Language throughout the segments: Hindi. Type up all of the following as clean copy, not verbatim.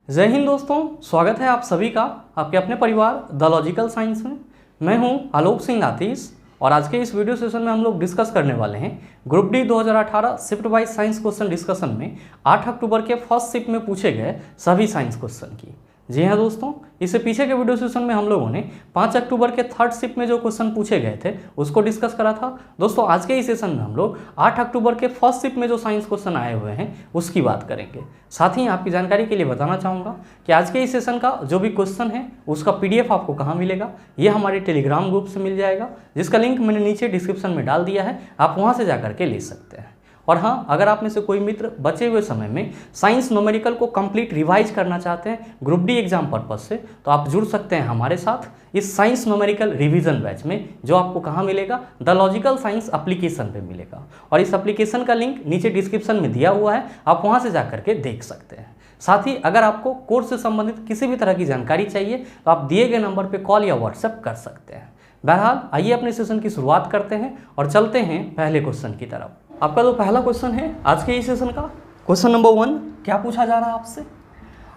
जय हिंद दोस्तों, स्वागत है आप सभी का आपके अपने परिवार द लॉजिकल साइंस में। मैं हूं आलोक सिंह नातीस और आज के इस वीडियो सेशन में हम लोग डिस्कस करने वाले हैं group D 2018 shift wise science question discussion में 8 अक्टूबर के फर्स्ट शिफ्ट में पूछे गए सभी साइंस क्वेश्चन की। जी हाँ दोस्तों, इससे पीछे के वीडियो सेशन में हम लोगों ने 5 अक्टूबर के थर्ड शिफ्ट में जो क्वेश्चन पूछे गए थे उसको डिस्कस करा था। दोस्तों आज के इस सेशन में हम लोग 8 अक्टूबर के फर्स्ट शिफ्ट में जो साइंस क्वेश्चन आए हुए हैं उसकी बात करेंगे। साथ ही आपकी जानकारी के लिए बताना चाहूँगा कि आज के इस सेशन का जो भी क्वेश्चन है उसका PDF आपको कहाँ मिलेगा, ये हमारे टेलीग्राम ग्रुप से मिल जाएगा, जिसका लिंक मैंने नीचे डिस्क्रिप्शन में डाल दिया है, आप वहाँ से जाकर के ले सकते हैं। और हाँ, अगर आप में से कोई मित्र बचे हुए समय में साइंस न्यूमेरिकल को कंप्लीट रिवाइज करना चाहते हैं ग्रुप डी एग्जाम पर्पज से, तो आप जुड़ सकते हैं हमारे साथ इस साइंस न्यूमेरिकल रिवीजन बैच में, जो आपको कहाँ मिलेगा, द लॉजिकल साइंस एप्लीकेशन पे मिलेगा। और इस एप्लीकेशन का लिंक नीचे डिस्क्रिप्शन में दिया हुआ है, आप वहाँ से जा करके देख सकते हैं। साथ ही अगर आपको कोर्स से संबंधित किसी भी तरह की जानकारी चाहिए तो आप दिए गए नंबर पर कॉल या व्हाट्सएप कर सकते हैं। बहरहाल आइए अपने सेशन की शुरुआत करते हैं और चलते हैं पहले क्वेश्चन की तरफ। आपका जो पहला क्वेश्चन है आज के इस सेशन का, क्वेश्चन नंबर 1, क्या पूछा जा रहा है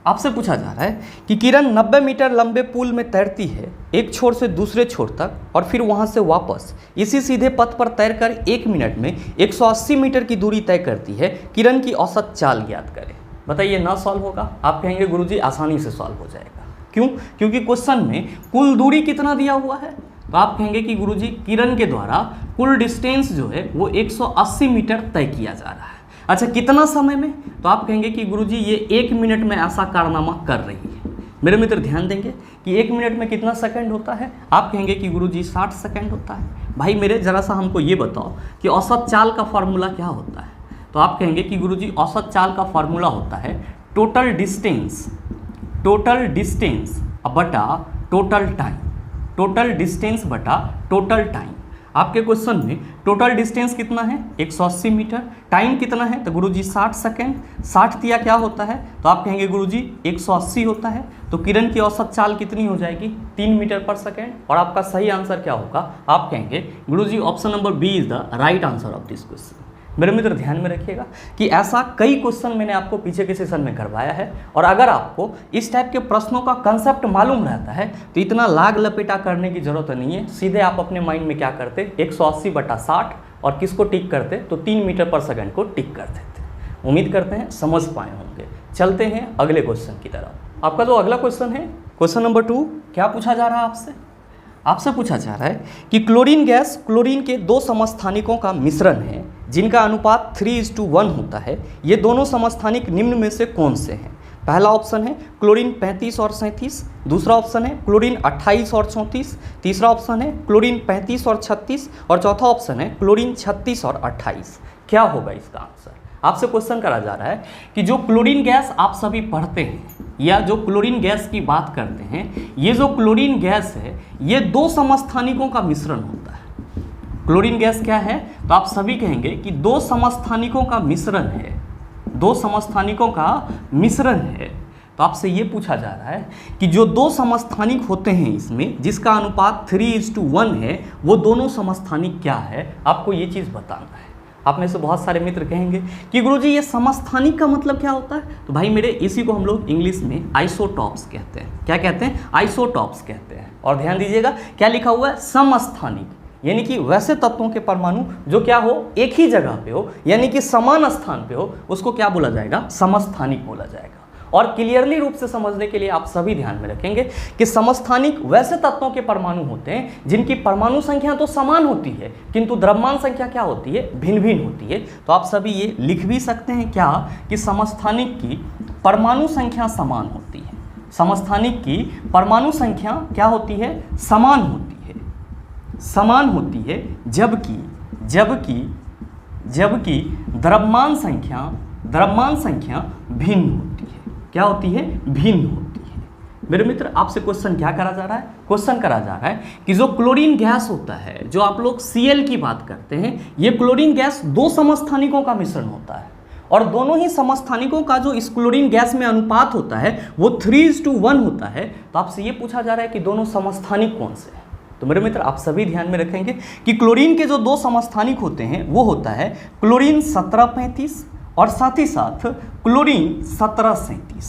आपसे पूछा जा रहा है कि किरण 90 मीटर लंबे पुल में तैरती है एक छोर से दूसरे छोर तक और फिर वहां से वापस इसी सीधे पथ पर तैरकर 1 मिनट में 180 मीटर की दूरी तय करती है। किरण की औसत चाल ज्ञात करें। बताइए, ना सॉल्व होगा? आप कहेंगे गुरुजी आसानी से सॉल्व हो जाएगा। क्यों? क्योंकि क्वेश्चन में कुल दूरी कितना दिया हुआ है, तो आप कहेंगे कि गुरुजी किरण के द्वारा कुल डिस्टेंस जो है वो 180 मीटर तय किया जा रहा है। अच्छा, कितना समय में? तो आप कहेंगे कि गुरुजी ये 1 मिनट में ऐसा कारनामा कर रही है। मेरे मित्र ध्यान देंगे कि 1 मिनट में कितना सेकंड होता है? आप कहेंगे कि गुरुजी 60 सेकंड होता है। भाई मेरे जरा सा हमको ये बताओ कि औसत चाल का फॉर्मूला क्या होता है? तो आप कहेंगे कि गुरुजी औसत चाल का फॉर्मूला होता है टोटल डिस्टेंस बटा टोटल टाइम, टोटल डिस्टेंस बटा टोटल टाइम। आपके क्वेश्चन में टोटल डिस्टेंस कितना है? 180 मीटर। टाइम कितना है? तो गुरुजी 60 सेकेंड। 60 दिया क्या होता है? तो आप कहेंगे गुरुजी 180 होता है। तो किरण की औसत चाल कितनी हो जाएगी? 3 मीटर पर सेकेंड। और आपका सही आंसर क्या होगा? आप कहेंगे गुरुजी option number B is the right answer of this question. मेरे मित्र ध्यान में रखिएगा कि ऐसा कई क्वेश्चन मैंने आपको पीछे के सेशन में करवाया है, और अगर आपको इस टाइप के प्रश्नों का कंसेप्ट मालूम रहता है तो इतना लाग लपेटा करने की जरूरत नहीं है। सीधे आप अपने माइंड में क्या करते, 180/60 और किसको टिक करते, तो 3 मीटर पर सेकंड को टिक कर देते। उम्मीद करते हैं समझ पाए होंगे। चलते हैं अगले क्वेश्चन की तरफ। आपका जो अगला क्वेश्चन है, क्वेश्चन नंबर 2, क्या पूछा जा रहा है आपसे पूछा जा रहा है कि क्लोरीन गैस क्लोरीन के 2 समस्थानिकों का मिश्रण है जिनका अनुपात 3:1 होता है। ये दोनों समस्थानिक निम्न में से कौन से हैं? पहला ऑप्शन है क्लोरीन 35 और 37, दूसरा ऑप्शन है क्लोरीन 28 और 34, तीसरा ऑप्शन है क्लोरीन 35 और 36 और चौथा ऑप्शन है क्लोरीन 36 और 28। क्या होगा इसका आंसर? आपसे क्वेश्चन करा जा रहा है कि जो क्लोरीन गैस आप सभी पढ़ते हैं या जो क्लोरीन गैस की बात करते हैं, ये जो क्लोरीन गैस है ये 2 समस्थानिकों का मिश्रण होता है। क्लोरीन गैस क्या है? तो आप सभी कहेंगे कि 2 समस्थानिकों का मिश्रण है, 2 समस्थानिकों का मिश्रण है। तो आपसे ये पूछा जा रहा है कि जो 2 समस्थानिक होते हैं इसमें जिसका अनुपात 3:1 है, वो दोनों समस्थानिक क्या है, आपको ये चीज़ बताना है। आप में से बहुत सारे मित्र कहेंगे कि गुरुजी ये समस्थानिक का मतलब क्या होता है? तो भाई मेरे इसी को हम लोग इंग्लिश में आइसोटॉप्स कहते हैं। क्या कहते हैं? आइसोटॉप्स कहते हैं। और ध्यान दीजिएगा क्या लिखा हुआ है? समस्थानिक, यानी कि वैसे तत्वों के परमाणु जो क्या हो, एक ही जगह पे हो, यानी कि समान स्थान पे हो, उसको क्या बोला जाएगा? समस्थानिक बोला जाएगा। और क्लियरली रूप से समझने के लिए आप सभी ध्यान में रखेंगे कि समस्थानिक वैसे तत्वों के परमाणु होते हैं जिनकी परमाणु संख्या तो समान होती है किंतु द्रव्यमान संख्या क्या होती है? भिन्न भिन्न होती है। तो आप सभी ये लिख भी सकते हैं क्या कि समस्थानिक की परमाणु संख्या समान होती है। समस्थानिक की परमाणु संख्या क्या होती है? समान होती है, जबकि द्रव्यमान संख्या भिन्न होती है। क्या होती है? भिन्न होती है। मेरे मित्र आपसे क्वेश्चन क्या करा जा रहा है? क्वेश्चन करा जा रहा है कि जो क्लोरीन गैस होता है, जो आप लोग Cl की बात करते हैं, ये क्लोरीन गैस 2 समस्थानिकों का मिश्रण होता है और दोनों ही समस्थानिकों का जो इस क्लोरीन गैस में अनुपात होता है वो 3:1 होता है। तो आपसे ये पूछा जा रहा है कि दोनों समस्थानिक कौन से हैं? तो मेरे मित्र आप सभी ध्यान में रखेंगे कि क्लोरीन के जो 2 समस्थानिक होते हैं वो होता है क्लोरीन 1735 और साथ ही साथ क्लोरीन 1737।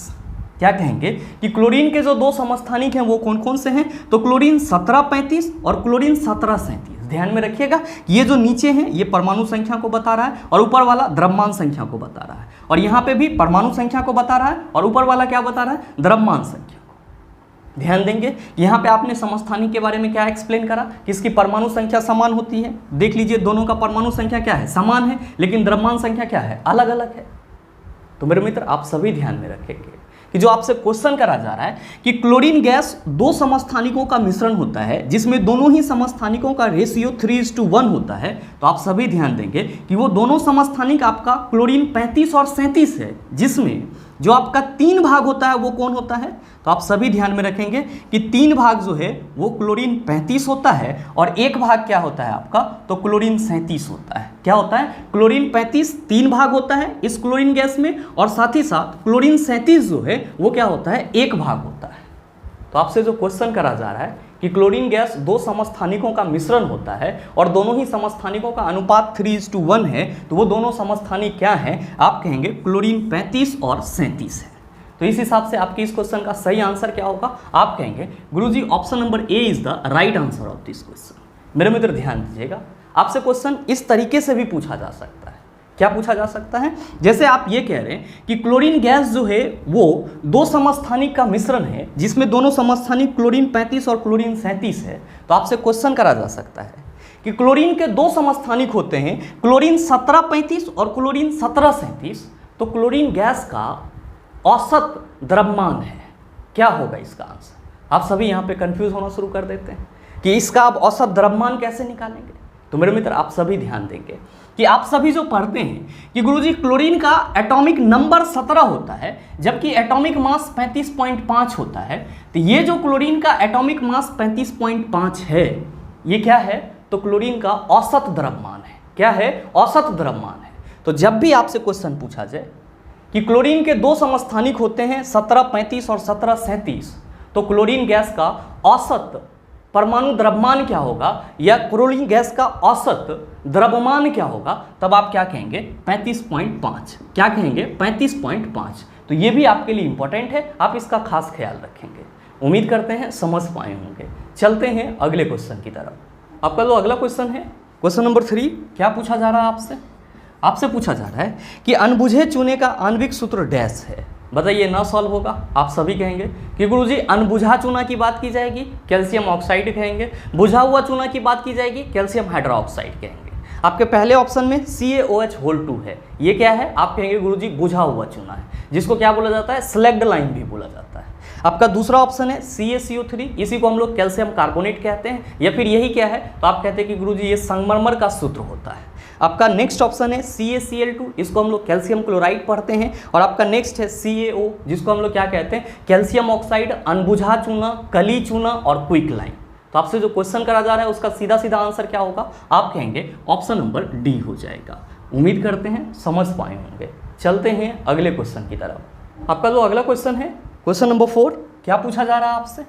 क्या कहेंगे कि क्लोरीन के जो दो समस्थानिक हैं वो कौन कौन से हैं, तो क्लोरीन 1735 और क्लोरीन 1737। ध्यान में रखिएगा ये जो नीचे हैं ये परमाणु संख्या को बता रहा है और ऊपर वाला द्रव्यमान संख्या को बता रहा है, और यहाँ पे भी परमाणु संख्या को बता रहा है और ऊपर वाला क्या बता रहा है, द्रव्यमान संख्या को। ध्यान देंगे यहाँ पे आपने समस्थानिक के बारे में क्या एक्सप्लेन करा कि इसकी परमाणु संख्या समान होती है। देख लीजिए दोनों का परमाणु संख्या क्या है, समान है, लेकिन द्रव्यमान संख्या क्या है, अलग अलग है। तो मेरे मित्र आप सभी ध्यान में रखेंगे कि जो आपसे क्वेश्चन करा जा रहा है कि क्लोरीन गैस दो समस्थानिकों का मिश्रण होता है जिसमें दोनों ही समस्थानिकों का रेशियो 3:1 होता है, तो आप सभी ध्यान देंगे कि वो दोनों समस्थानिक आपका क्लोरीन 35 और 37 है, जिसमें जो आपका 3 भाग होता है वो कौन होता है, तो आप सभी ध्यान में रखेंगे कि 3 भाग जो है वो क्लोरीन 35 होता है और 1 भाग क्या होता है आपका, तो क्लोरीन 37 होता है। क्या होता है, क्लोरीन 35 3 भाग होता है इस क्लोरीन गैस में, और साथ ही साथ क्लोरीन 37 जो है वो क्या होता है, 1 भाग होता है। तो आपसे जो क्वेश्चन करा जा रहा है कि क्लोरीन गैस दो समस्थानिकों का मिश्रण होता है और दोनों ही समस्थानिकों का अनुपात 3:1 है, तो वो दोनों समस्थानिक क्या हैं, आप कहेंगे क्लोरीन 35 और 37 है। तो इस हिसाब से आपके इस क्वेश्चन का सही आंसर क्या होगा, आप कहेंगे गुरुजी option number A is the right answer of this question. मेरे मित्र ध्यान दीजिएगा, आपसे क्वेश्चन इस तरीके से भी पूछा जा सकता है। क्या पूछा जा सकता है, जैसे आप ये कह रहे हैं कि क्लोरीन गैस जो है वो दो समस्थानिक का मिश्रण है जिसमें दोनों समस्थानिक क्लोरीन 35 और क्लोरीन 37 है, तो आपसे क्वेश्चन करा जा सकता है कि क्लोरीन के दो समस्थानिक होते हैं क्लोरीन 1735 और क्लोरीन 1737, तो क्लोरीन गैस का औसत द्रव्यमान है, क्या होगा इसका आंसर। आप सभी यहाँ पे कंफ्यूज होना शुरू कर देते हैं कि इसका आप औसत द्रव्यमान कैसे निकालेंगे। तो मेरे मित्र आप सभी ध्यान देंगे कि आप सभी जो पढ़ते हैं कि गुरुजी क्लोरीन का एटॉमिक नंबर 17 होता है जबकि एटॉमिक मास 35.5 होता है, तो ये जो क्लोरीन का एटॉमिक मास 35.5 है ये क्या है, तो क्लोरीन का औसत द्रव्यमान है। क्या है, औसत द्रव्यमान है। तो जब भी आपसे क्वेश्चन पूछा जाए कि क्लोरीन के दो समस्थानिक होते हैं 1735 और 1737, तो क्लोरीन गैस का औसत परमाणु द्रव्यमान क्या होगा या क्लोरीन गैस का औसत द्रव्यमान क्या होगा, तब आप क्या कहेंगे 35.5। क्या कहेंगे 35.5। तो ये भी आपके लिए इंपॉर्टेंट है, आप इसका खास ख्याल रखेंगे। उम्मीद करते हैं समझ पाए होंगे। चलते हैं अगले क्वेश्चन की तरफ। आपका जो अगला क्वेश्चन है क्वेश्चन नंबर 3, क्या पूछा जा रहा है आपसे, आपसे पूछा जा रहा है कि अनबुझे चूने का आणविक सूत्र डैश है, बताइए ना सॉल्व होगा। आप सभी कहेंगे कि गुरुजी अनबुझा चूना की बात की जाएगी, कैल्शियम ऑक्साइड कहेंगे, बुझा हुआ चूना की बात की जाएगी, कैल्शियम हाइड्रोक्साइड कहेंगे। आपके पहले ऑप्शन में CaOH2 है, ये क्या है, आप कहेंगे गुरुजी बुझा हुआ चूना है, जिसको क्या बोला जाता है, स्लैग्ड लाइम भी बोला जाता है। आपका दूसरा ऑप्शन है CaCO3, इसी को हम लोग कैल्शियम कार्बोनेट कहते हैं, या फिर यही क्या है, तो आप कहते हैं कि गुरुजी ये संगमरमर का सूत्र होता है। आपका नेक्स्ट ऑप्शन है CaCl2, इसको हम लोग कैल्शियम क्लोराइड पढ़ते हैं, और आपका नेक्स्ट है CaO, जिसको हम लोग क्या कहते हैं, कैल्शियम ऑक्साइड, अनबुझा चूना, कली चूना और क्विक लाइम। तो आपसे जो क्वेश्चन करा जा रहा है उसका सीधा सीधा आंसर क्या होगा, आप कहेंगे ऑप्शन नंबर डी हो जाएगा। उम्मीद करते हैं समझ पाए होंगे। चलते हैं अगले क्वेश्चन की तरफ। आपका जो अगला क्वेश्चन है क्वेश्चन नंबर 4, क्या पूछा जा रहा है आपसे,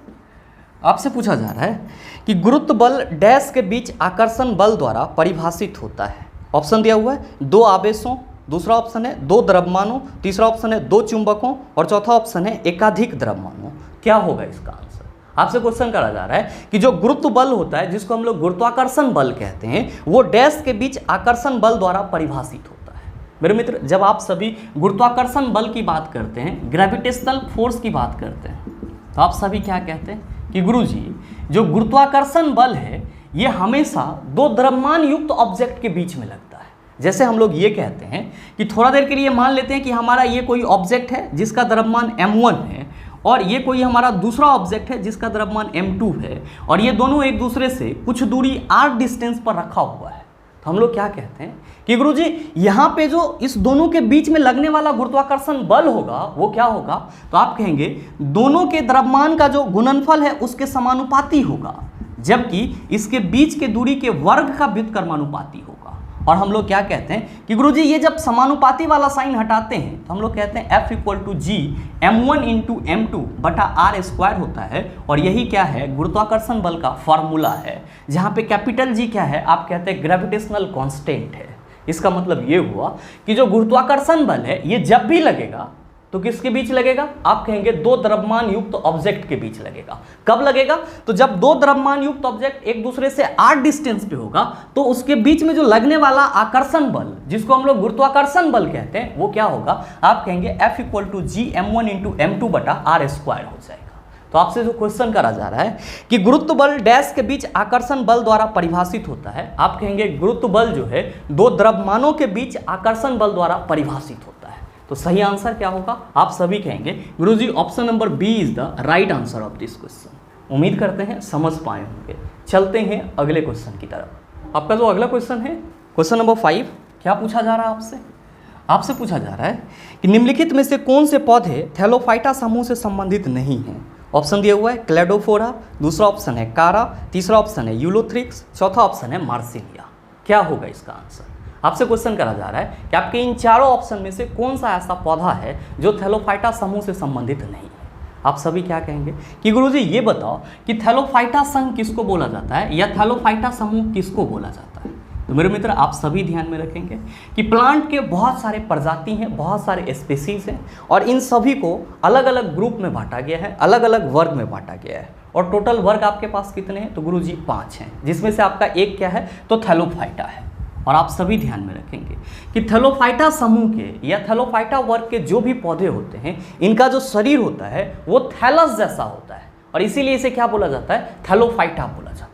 आपसे पूछा जा रहा है कि गुरुत्व बल डैश के बीच आकर्षण बल द्वारा परिभाषित होता है। ऑप्शन दिया हुआ है 2 आवेशों, दूसरा ऑप्शन है 2 द्रव्यमानों, तीसरा ऑप्शन है 2 चुंबकों और चौथा ऑप्शन है एकाधिक द्रव्यमानों। क्या होगा इसका आंसर। आपसे क्वेश्चन करा जा रहा है कि जो गुरुत्व बल होता है जिसको हम लोग गुरुत्वाकर्षण बल कहते हैं, वो डैश के बीच आकर्षण बल द्वारा परिभाषित होता है। मेरे मित्र जब आप सभी गुरुत्वाकर्षण बल की बात करते हैं, ग्रेविटेशनल फोर्स की बात करते हैं, तो आप सभी क्या कहते हैं कि गुरुजी जो गुरुत्वाकर्षण बल है ये हमेशा 2 द्रव्यमान युक्त ऑब्जेक्ट के बीच में लगता है। जैसे हम लोग ये कहते हैं कि थोड़ा देर के लिए मान लेते हैं कि हमारा ये कोई ऑब्जेक्ट है जिसका द्रव्यमान m1 है और ये कोई हमारा दूसरा ऑब्जेक्ट है जिसका द्रव्यमान m2 है, और ये दोनों एक दूसरे से कुछ दूरी r डिस्टेंस पर रखा हुआ है। तो हम लोग क्या कहते हैं कि गुरुजी यहाँ पे जो इस दोनों के बीच में लगने वाला गुरुत्वाकर्षण बल होगा वो क्या होगा, तो आप कहेंगे दोनों के द्रव्यमान का जो गुणनफल है उसके समानुपाती होगा, जबकि इसके बीच के दूरी के वर्ग का व्युत्क्रमानुपाती होगा। और हम लोग क्या कहते हैं कि गुरुजी ये जब समानुपाती वाला साइन हटाते हैं तो हम लोग कहते हैं F = G m1 × m2 बटा r² होता है, और यही क्या है, गुरुत्वाकर्षण बल का फॉर्मूला है, जहाँ पे कैपिटल G क्या है, आप कहते हैं ग्रेविटेशनल कांस्टेंट है। इसका मतलब ये हुआ कि जो गुरुत्वाकर्षण बल है ये जब भी लगेगा तो किसके बीच लगेगा? आप कहेंगे दो द्रव्यमान युक्त ऑब्जेक्ट के बीच लगेगा। कब लगेगा? तो जब दो द्रव्यमान युक्त ऑब्जेक्ट एक दूसरे से r डिस्टेंस पे होगा तो उसके बीच में जो लगने वाला आकर्षण बल, जिसको हम लोग गुरुत्वाकर्षण बल कहते हैं, वो क्या होगा? आप कहेंगे F = Gm1 × m2 बटा r² हो जाएगा। तो आपसे जो क्वेश्चन करा जा रहा है कि गुरुत्व बल डैश के बीच आकर्षण बल द्वारा परिभाषित होता है, आप कहेंगे गुरुत्व बल जो है दो द्रव्यमानों के बीच आकर्षण बल द्वारा परिभाषित होता है। तो सही आंसर क्या होगा? आप सभी कहेंगे गुरुजी option number B is the right answer of this question. उम्मीद करते हैं समझ पाए होंगे। चलते हैं अगले क्वेश्चन की तरफ। आपका जो अगला क्वेश्चन है, क्वेश्चन नंबर 5, क्या पूछा जा रहा है आपसे? आपसे पूछा जा रहा है कि निम्नलिखित में से कौन से पौधे थैलोफाइटा समूह से संबंधित नहीं हैं? ऑप्शन दिया हुआ है क्लेडोफोरा, दूसरा ऑप्शन है कारा, तीसरा ऑप्शन है यूलोथ्रिक्स, चौथा ऑप्शन है मार्सिलिया। क्या होगा इसका आंसर? आपसे क्वेश्चन करा जा रहा है कि आपके इन चारों ऑप्शन में से कौन सा ऐसा पौधा है जो थैलोफाइटा समूह से संबंधित नहीं है? आप सभी क्या कहेंगे कि गुरुजी ये बताओ कि थैलोफाइटा संघ किसको बोला जाता है या थैलोफाइटा समूह किसको बोला जाता है? तो मेरे मित्र आप सभी ध्यान में रखेंगे कि प्लांट के बहुत सारे प्रजाति हैं, बहुत सारे स्पीसीज हैं और इन सभी को अलग अलग ग्रुप में बांटा गया है, अलग अलग वर्ग में बांटा गया है। और टोटल वर्ग आपके पास कितने हैं? तो गुरुजी 5 हैं, जिसमें से आपका एक क्या है? तो थैलोफाइटा है। और आप सभी ध्यान में रखेंगे कि थैलोफाइटा समूह के या थैलोफाइटा वर्ग के जो भी पौधे होते हैं, इनका जो शरीर होता है वो थैलस जैसा होता है और इसीलिए इसे क्या बोला जाता है? थैलोफाइटा बोला जाता है।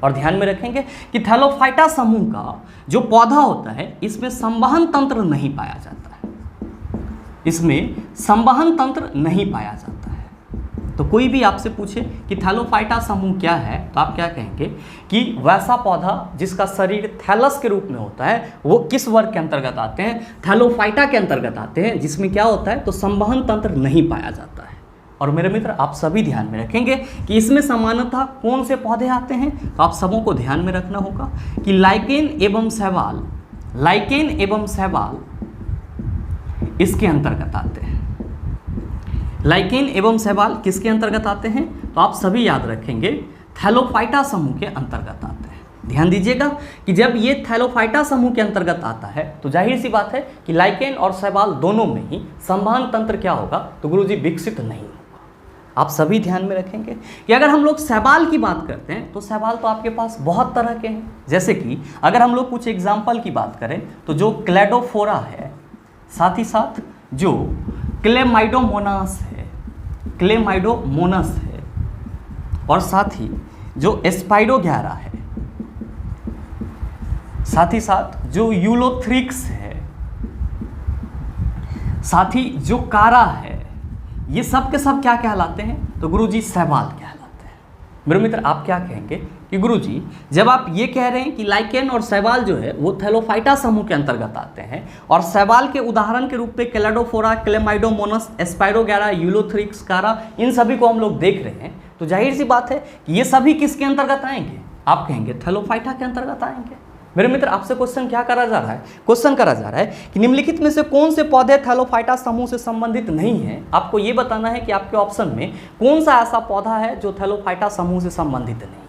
और ध्यान में रखेंगे कि थैलोफाइटा समूह का जो पौधा होता है इसमें संवहन तंत्र नहीं पाया जाता है, इसमें संवहन तंत्र नहीं पाया जाता है। तो कोई भी आपसे पूछे कि थैलोफाइटा समूह क्या है तो आप क्या कहेंगे कि वैसा पौधा जिसका शरीर थैलस के रूप में होता है वो किस वर्ग के अंतर्गत आते हैं? थैलोफाइटा के अंतर्गत आते हैं, जिसमें क्या होता है? तो संवहन तंत्र नहीं पाया जाता है। और मेरे मित्र आप सभी ध्यान में रखेंगे कि इसमें सामान्यतः कौन से पौधे आते हैं? तो आप सबों को ध्यान में रखना होगा कि लाइकेन एवं शैवाल, लाइकेन एवं शैवाल इसके अंतर्गत आते हैं। लाइकेन एवं शैवाल किसके अंतर्गत आते हैं? तो आप सभी याद रखेंगे थैलोफाइटा समूह के अंतर्गत आते हैं। ध्यान दीजिएगा कि जब ये थैलोफाइटा समूह के अंतर्गत आता है तो जाहिर सी बात है कि लाइकेन और शैवाल दोनों में ही संवहन तंत्र क्या होगा? तो गुरुजी विकसित नहीं होगा। आप सभी ध्यान में रखेंगे कि अगर हम लोग शैवाल की बात करते हैं तो शैवाल तो आपके पास बहुत तरह के हैं। जैसे कि अगर हम लोग कुछ एग्जाम्पल की बात करें तो जो क्लेडोफोरा है, साथ ही साथ जो क्लेमाइडोमोनास है, क्लेमाइडोमोनस है, और साथ ही जो स्पाइरोगैरा है, साथ ही साथ जो यूलोथ्रिक्स है, साथ ही जो कारा है, ये सब के सब क्या कहलाते हैं? तो गुरुजी शैवाल कहलाते हैं। मेरे मित्र आप क्या कहेंगे कि गुरुजी जब आप ये कह रहे हैं कि लाइकेन और शैवाल जो है वो थैलोफाइटा समूह के अंतर्गत आते हैं और शैवाल के उदाहरण के रूप में क्लेडोफोरा, क्लेमाइडोमोनस, स्पाइरोगैरा, यूलोथ्रिक्स, कारा, इन सभी को हम लोग देख रहे हैं, तो जाहिर सी बात है कि ये सभी किसके अंतर्गत आएंगे? आप कहेंगे थैलोफाइटा के अंतर्गत आएंगे। मेरे मित्र आपसे क्वेश्चन क्या करा जा रहा है? क्वेश्चन करा जा रहा है कि निम्नलिखित में से कौन से पौधे थैलोफाइटा समूह से संबंधित नहीं है। आपको ये बताना है कि आपके ऑप्शन में कौन सा ऐसा पौधा है जो थैलोफाइटा समूह से संबंधित नहीं है।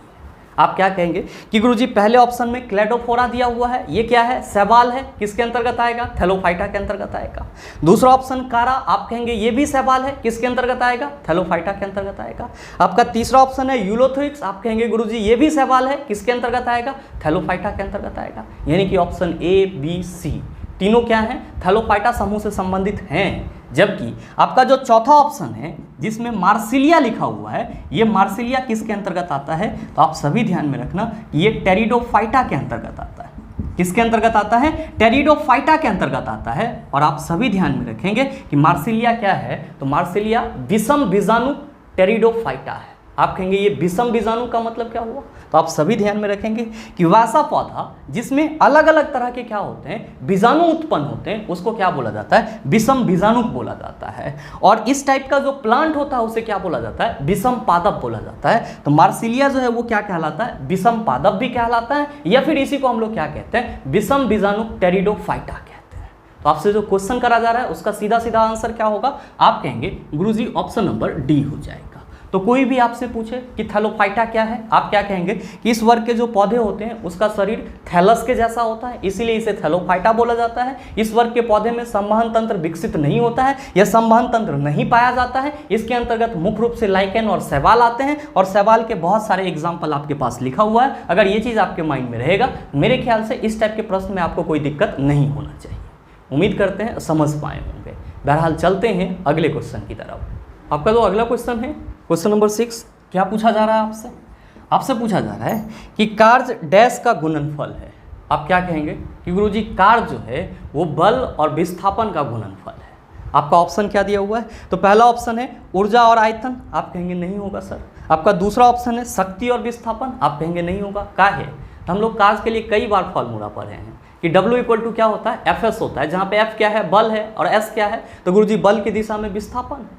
आप क्या कहेंगे कि गुरुजी पहले ऑप्शन में क्लेडोफोरा दिया हुआ है, ये क्या है? शैवाल है, किसके अंतर्गत आएगा? थैलोफाइटा के अंतर्गत आएगा। दूसरा ऑप्शन कारा, आप कहेंगे ये भी शैवाल है, किसके अंतर्गत आएगा? थैलोफाइटा के अंतर्गत आएगा। आपका तीसरा ऑप्शन है यूलोथ्रिक्स, आप कहेंगे गुरुजी ये भी शैवाल है, किसके अंतर्गत आएगा? थैलोफाइटा के अंतर्गत आएगा। यानी कि ऑप्शन ए, बी, सी तीनों क्या हैं? थैलोफाइटा समूह से संबंधित हैं। जबकि आपका जो चौथा ऑप्शन है जिसमें मार्सिलिया लिखा हुआ है, ये मार्सिलिया किसके अंतर्गत आता है? तो आप सभी ध्यान में रखना, ये टेरिडोफाइटा के अंतर्गत आता है। किसके अंतर्गत आता है? टेरिडोफाइटा के अंतर्गत आता है। और आप सभी ध्यान में रखेंगे कि मार्सिलिया क्या है? तो मार्सिलिया विषम बीजाणु टेरिडोफाइटा है। आप कहेंगे ये विषम बीजाणु का मतलब क्या हुआ? तो आप सभी ध्यान में रखेंगे कि वैसा पौधा जिसमें अलग अलग तरह के क्या होते हैं? बीजाणु उत्पन्न होते हैं, उसको क्या बोला जाता है? विषम बीजाणु बोला जाता है। और इस टाइप का जो प्लांट होता है उसे क्या बोला जाता है? विषम पादप बोला जाता है। तो मार्सिलिया जो है वो क्या कहलाता है? विषम पादप भी कहलाता है, या फिर इसी को हम लोग क्या कहते हैं? विषम बीजाणु टेरिडोफाइटा कहते हैं। तो आपसे जो क्वेश्चन करा जा रहा है उसका सीधा सीधा आंसर क्या होगा? आप कहेंगे गुरुजी ऑप्शन नंबर डी हो जाएगा। तो कोई भी आपसे पूछे कि थैलोफाइटा क्या है, आप क्या कहेंगे कि इस वर्ग के जो पौधे होते हैं उसका शरीर थैलस के जैसा होता है, इसीलिए इसे थैलोफाइटा बोला जाता है। इस वर्ग के पौधे में संवहन तंत्र विकसित नहीं होता है, यह संवहन तंत्र नहीं पाया जाता है। इसके अंतर्गत मुख्य रूप से लाइकेन और शैवाल आते हैं, और शैवाल के बहुत सारे एग्जाम्पल आपके पास लिखा हुआ है। अगर ये चीज़ आपके माइंड में रहेगा, मेरे ख्याल से इस टाइप के प्रश्न में आपको कोई दिक्कत नहीं होना चाहिए। उम्मीद करते हैं समझ पाए होंगे। बहरहाल चलते हैं अगले क्वेश्चन की तरफ। आपका जो अगला क्वेश्चन है क्वेश्चन नंबर 6, क्या पूछा जा रहा है आपसे? आपसे पूछा जा रहा है कि कार्य डैश का गुणनफल है। आप क्या कहेंगे कि गुरुजी कार्य जो है वो बल और विस्थापन का गुणनफल है। आपका ऑप्शन क्या दिया हुआ है? तो पहला ऑप्शन है ऊर्जा और आयतन, आप कहेंगे नहीं होगा सर। आपका दूसरा ऑप्शन है शक्ति और विस्थापन, आप कहेंगे नहीं होगा। क्या है? तो हम लोग कार्य के लिए कई बार फॉर्मूला पढ़े हैं कि W इक्वल टू क्या होता है, एफ एस होता है, जहाँ पे F क्या है, बल है, और S क्या है, तो गुरुजी बल की दिशा में विस्थापन।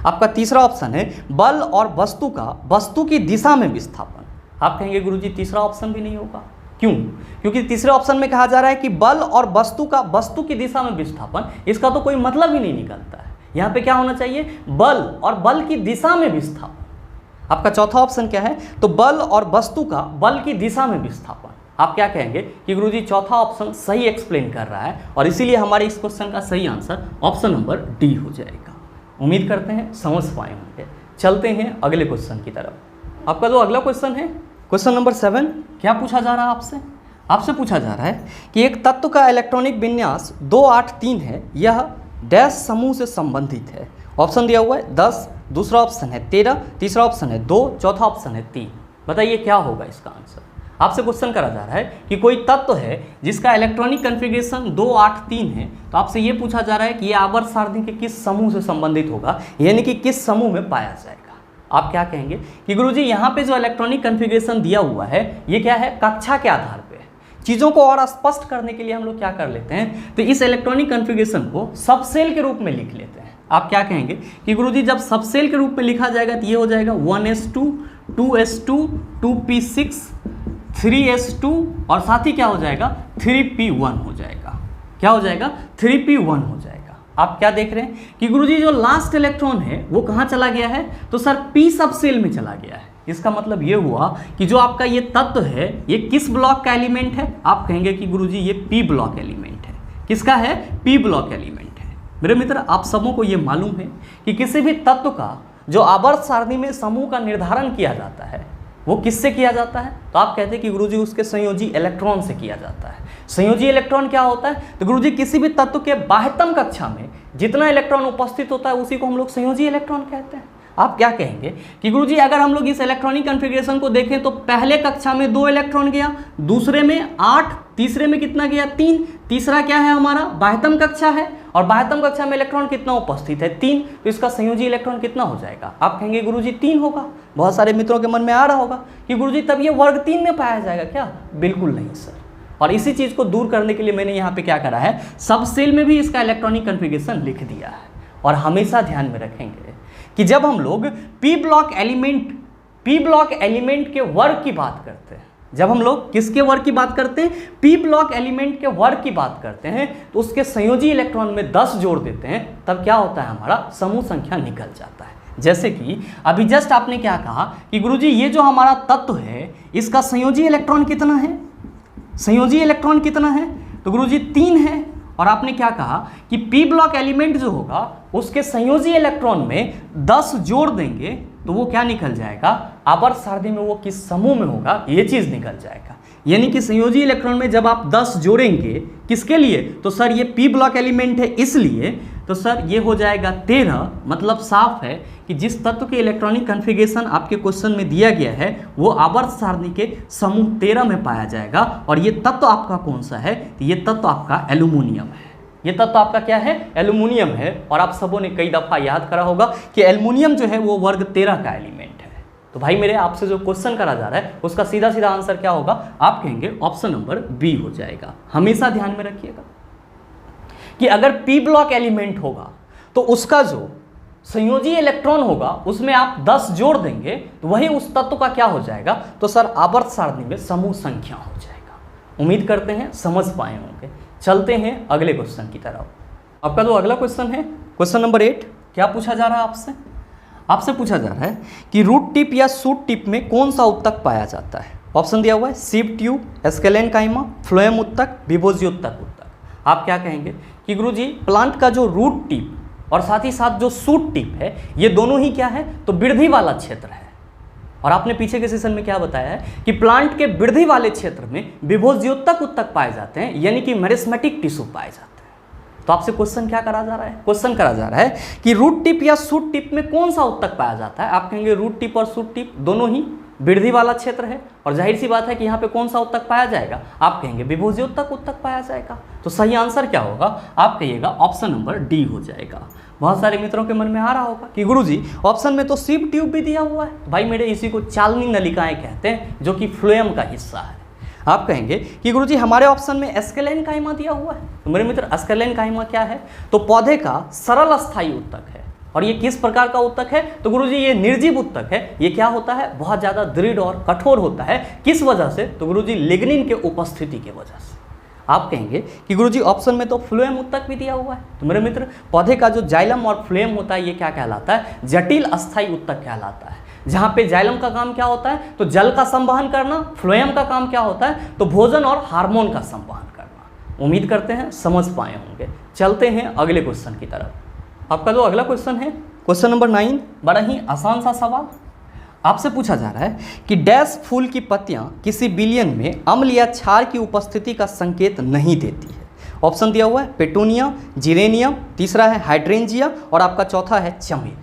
आपका तीसरा ऑप्शन है बल और वस्तु की दिशा में विस्थापन, आप कहेंगे गुरुजी तीसरा ऑप्शन भी नहीं होगा। क्यों? क्योंकि तीसरे ऑप्शन में कहा जा रहा है कि बल और वस्तु की दिशा में विस्थापन, इसका तो कोई मतलब ही नहीं निकलता है। यहाँ पे क्या होना चाहिए, बल और बल की दिशा में विस्थापन। आपका चौथा ऑप्शन क्या है, तो बल और वस्तु का बल की दिशा में विस्थापन। आप क्या कहेंगे कि गुरुजी चौथा ऑप्शन सही एक्सप्लेन कर रहा है, और इसीलिए हमारे इस क्वेश्चन का सही आंसर ऑप्शन नंबर डी हो जाएगा। उम्मीद करते हैं समझ पाए होंगे। चलते हैं अगले क्वेश्चन की तरफ। आपका जो अगला क्वेश्चन है क्वेश्चन नंबर 7, क्या पूछा जा रहा है आपसे? आपसे पूछा जा रहा है कि एक तत्व का इलेक्ट्रॉनिक विन्यास 283 है, यह डैश समूह से संबंधित है। ऑप्शन दिया हुआ है 10, दूसरा ऑप्शन है 13, तीसरा ऑप्शन है 2, चौथा ऑप्शन है 3। बताइए क्या होगा इसका आंसर? आपसे क्वेश्चन करा जा रहा है कि कोई तत्व है जिसका इलेक्ट्रॉनिक कन्फिग्रेशन 283 है, तो आपसे ये पूछा जा रहा है कि ये आवर्त सारणी के किस समूह से संबंधित होगा, यानी कि किस समूह में पाया जाएगा। आप क्या कहेंगे कि गुरुजी यहाँ पे जो इलेक्ट्रॉनिक कन्फिग्रेशन दिया हुआ है ये क्या है, कक्षा के आधार पे। चीज़ों को और स्पष्ट करने के लिए हम लोग क्या कर लेते हैं, तो इस इलेक्ट्रॉनिक कन्फिग्रेशन को सबसेल के रूप में लिख लेते हैं। आप क्या कहेंगे कि गुरुजी जब सबसेल के रूप में लिखा जाएगा तो ये हो जाएगा 1s2, 2s2, 2p6, 3s2 और साथ ही क्या हो जाएगा 3p1 हो जाएगा। क्या हो जाएगा 3p1 हो जाएगा। आप क्या देख रहे हैं कि गुरुजी जो लास्ट इलेक्ट्रॉन है वो कहाँ चला गया है, तो सर p सबसेल में चला गया है। इसका मतलब ये हुआ कि जो आपका ये तत्व है ये किस ब्लॉक का एलिमेंट है, आप कहेंगे कि गुरुजी ये p ब्लॉक एलिमेंट है। किसका है, p ब्लॉक एलिमेंट है। मेरे मित्र आप सबों को ये मालूम है कि किसी भी तत्व का जो आवर्त सारणी में समूह का निर्धारण किया जाता है वो किससे किया जाता है, तो आप कहते हैं कि गुरुजी उसके संयोजी इलेक्ट्रॉन से किया जाता है। संयोजी इलेक्ट्रॉन क्या होता है, तो गुरुजी किसी भी तत्व के बाह्यतम कक्षा में जितना इलेक्ट्रॉन उपस्थित होता है उसी को हम लोग संयोजी इलेक्ट्रॉन कहते हैं। आप क्या कहेंगे कि गुरुजी अगर हम लोग इस इलेक्ट्रॉनिक कन्फिग्रेशन को देखें तो पहले कक्षा में 2 इलेक्ट्रॉन गया, दूसरे में 8, तीसरे में कितना गया 3, तीसरा क्या है हमारा बाह्यतम कक्षा है, और बाह्यतम कक्षा में इलेक्ट्रॉन कितना उपस्थित है 3, तो इसका संयोजी इलेक्ट्रॉन कितना हो जाएगा, आप कहेंगे गुरुजी 3 होगा। बहुत सारे मित्रों के मन में आ रहा होगा कि गुरुजी तब ये वर्ग 3 में पाया जाएगा क्या, बिल्कुल नहीं सर। और इसी चीज़ को दूर करने के लिए मैंने यहाँ पे क्या करा है, सब सेल में भी इसका इलेक्ट्रॉनिक कन्फिग्रेशन लिख दिया है। और हमेशा ध्यान में रखेंगे कि जब हम लोग p ब्लॉक एलिमेंट के वर्ग की बात करते हैं, जब हम लोग किसके वर्ग की बात करते हैं, p ब्लॉक एलिमेंट के वर्ग की बात करते हैं, तो उसके संयोजी इलेक्ट्रॉन में 10 जोड़ देते हैं, तब क्या होता है हमारा समूह संख्या निकल जाता है। जैसे कि अभी जस्ट आपने क्या कहा कि गुरुजी ये जो हमारा तत्व है इसका संयोजी इलेक्ट्रॉन कितना है, संयोजी इलेक्ट्रॉन कितना है, तो गुरुजी 3 है। और आपने क्या कहा कि p ब्लॉक एलिमेंट जो होगा उसके संयोजी इलेक्ट्रॉन में 10 जोड़ देंगे तो वो क्या निकल जाएगा, आवर्त सारणी में वो किस समूह में होगा ये चीज़ निकल जाएगा। यानी कि संयोजी इलेक्ट्रॉन में जब आप 10 जोड़ेंगे किसके लिए, तो सर ये p ब्लॉक एलिमेंट है इसलिए, तो सर ये हो जाएगा 13। मतलब साफ है कि जिस तत्व के इलेक्ट्रॉनिक कन्फिग्रेशन आपके क्वेश्चन में दिया गया है वो आवर्त सारणी के समूह 13 में पाया जाएगा। और ये तत्व आपका कौन सा है, तो ये तत्व आपका एल्यूमिनियम है। ये तत्व आपका क्या है, एल्यूमिनियम है। और आप सबों ने कई दफ़ा याद करा होगा कि एल्यूमिनियम जो है वो वर्ग 13 का एलिमेंट है। तो भाई मेरे आपसे जो क्वेश्चन करा जा रहा है उसका सीधा सीधा आंसर क्या होगा, आप कहेंगे ऑप्शन नंबर बी हो जाएगा। हमेशा ध्यान में रखिएगा कि अगर p ब्लॉक एलिमेंट होगा तो उसका जो संयोजी इलेक्ट्रॉन होगा उसमें आप 10 जोड़ देंगे तो वही उस तत्व का क्या हो जाएगा, तो सर आवर्त सारणी में समूह संख्या हो जाएगा। उम्मीद करते हैं समझ पाए होंगे। चलते हैं अगले क्वेश्चन की तरफ। आपका जो अगला क्वेश्चन है क्वेश्चन नंबर 8, क्या पूछा जा रहा है आपसे? आपसे पूछा जा रहा है कि रूट टिप या शूट टिप में कौन सा उत्तक पाया जाता है। ऑप्शन दिया हुआ है सीप ट्यूब, एस्केलेन काइमा, फ्लोएम उत्तक, विभोजियोत्तक उत्तक। आप क्या कहेंगे कि गुरुजी प्लांट का जो रूट टिप और साथ ही साथ जो शूट टिप है ये दोनों ही क्या है, तो वृद्धि वाला क्षेत्र है। और आपने पीछे के सेशन में क्या बताया है कि प्लांट के वृद्धि वाले क्षेत्र में विभोजियोत्तक उत्तक पाए जाते हैं, यानी कि मेरिस्मेटिक टिश्यू पाए जाते हैं। तो आपसे क्वेश्चन क्या करा जा रहा है, क्वेश्चन करा जा रहा है कि रूट टिप या शूट टिप में कौन सा उत्तक पाया जाता है। आप कहेंगे रूट टिप और शूट टिप दोनों ही वृद्धि वाला क्षेत्र है, और जाहिर सी बात है कि यहाँ पे कौन सा उत्तक पाया जाएगा, आप कहेंगे विभोजियोत्तक उत्तक पाया जाएगा। तो सही आंसर क्या होगा, आप कहिएगा ऑप्शन नंबर डी हो जाएगा। बहुत सारे मित्रों के मन में आ रहा होगा कि गुरुजी ऑप्शन में तो सीप ट्यूब भी दिया हुआ है। भाई मेरे इसी को चालनी नलिकाएं कहते हैं, जो कि फ्लोएम का हिस्सा है। आप कहेंगे कि गुरुजी हमारे ऑप्शन में एस्केलेन काइमा दिया हुआ है। तो मेरे मित्र एस्केलेन काइमा क्या है, तो पौधे का सरल अस्थायी उत्तक है। और ये किस प्रकार का उत्तक है, तो गुरुजी ये निर्जीव उत्तक है। ये क्या होता है, बहुत ज़्यादा दृढ़ और कठोर होता है। किस वजह से, तो गुरुजी लिग्निन के उपस्थिति की वजह से। आप कहेंगे कि गुरुजी ऑप्शन में तो फ्लोएम उत्तक भी दिया हुआ है। तो मेरे मित्र पौधे का जो जाइलम और फ्लोएम होता है ये क्या कहलाता है, जटिल अस्थायी उत्तक कहलाता है। जहाँ पे जाइलम का काम क्या होता है, तो जल का संवहन करना, फ्लोएम का काम क्या होता है, तो भोजन और हार्मोन का संवहन करना। उम्मीद करते हैं समझ पाए होंगे। चलते हैं अगले क्वेश्चन की तरफ। आपका जो अगला क्वेश्चन है, क्वेश्चन नंबर 9, बड़ा ही आसान सा सवाल। आपसे पूछा जा रहा है कि डैश फूल की पत्तियां किसी बिलियन में अम्ल या क्षार की उपस्थिति का संकेत नहीं देती है। ऑप्शन दिया हुआ है पेटूनिया, जिरेनियम, तीसरा है हाइड्रेंजिया और आपका चौथा है चमेली।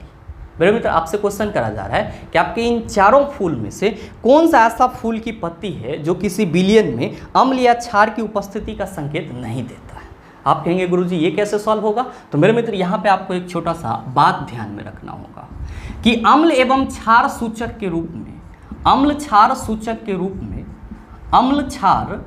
मेरे मित्र आपसे क्वेश्चन करा जा रहा है कि आपके इन चारों फूल में से कौन सा ऐसा फूल की पत्ती है जो किसी बिलियन में अम्ल या क्षार की उपस्थिति का संकेत नहीं देता है। आप कहेंगे गुरुजी ये कैसे सॉल्व होगा, तो मेरे मित्र यहाँ पे आपको एक छोटा सा बात ध्यान में रखना होगा कि अम्ल एवं क्षार सूचक के रूप में, अम्ल क्षार सूचक के रूप में, अम्ल क्षार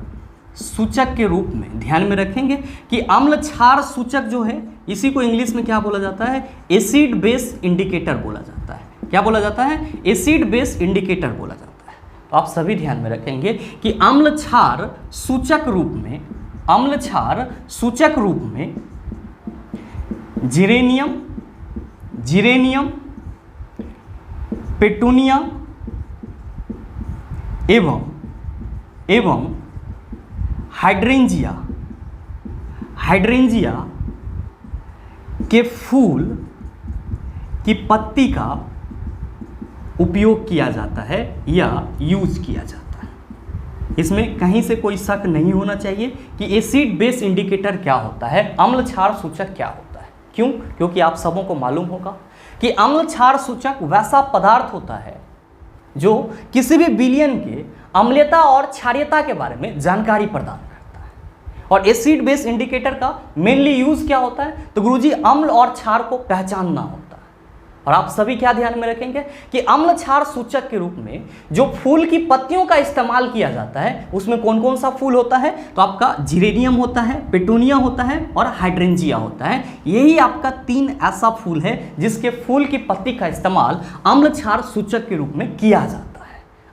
सूचक के रूप में ध्यान में रखेंगे कि अम्ल क्षार सूचक जो है इसी को इंग्लिश में क्या बोला जाता है, एसिड बेस इंडिकेटर बोला जाता है। क्या बोला जाता है, एसिड बेस इंडिकेटर बोला जाता है। तो आप सभी ध्यान में रखेंगे कि अम्ल क्षार सूचक रूप में, अम्ल क्षार सूचक रूप में जिरेनियम, जिरेनियम, पेटूनिया एवं हाइड्रेंजिया, हाइड्रेंजिया के फूल की पत्ती का उपयोग किया जाता है या यूज किया जाता है। इसमें कहीं से कोई शक नहीं होना चाहिए कि एसिड बेस इंडिकेटर क्या होता है, अम्ल क्षार सूचक क्या होता है। क्यों, क्योंकि आप सबों को मालूम होगा कि अम्ल क्षार सूचक वैसा पदार्थ होता है जो किसी भी विलयन के अम्लता और क्षारीयता के बारे में जानकारी प्रदान करता है। और एसिड बेस इंडिकेटर का मेनली यूज क्या होता है, तो गुरुजी अम्ल और क्षार को पहचानना होता है। और आप सभी क्या ध्यान में रखेंगे कि अम्ल क्षार सूचक के रूप में जो फूल की पत्तियों का इस्तेमाल किया जाता है उसमें कौन कौन सा फूल होता है, तो आपका जिरेनियम होता है, पेटूनिया होता है और हाइड्रेंजिया होता है। यही आपका 3 ऐसा फूल है जिसके फूल की पत्ती का इस्तेमाल अम्ल क्षार सूचक के रूप में किया जाता है।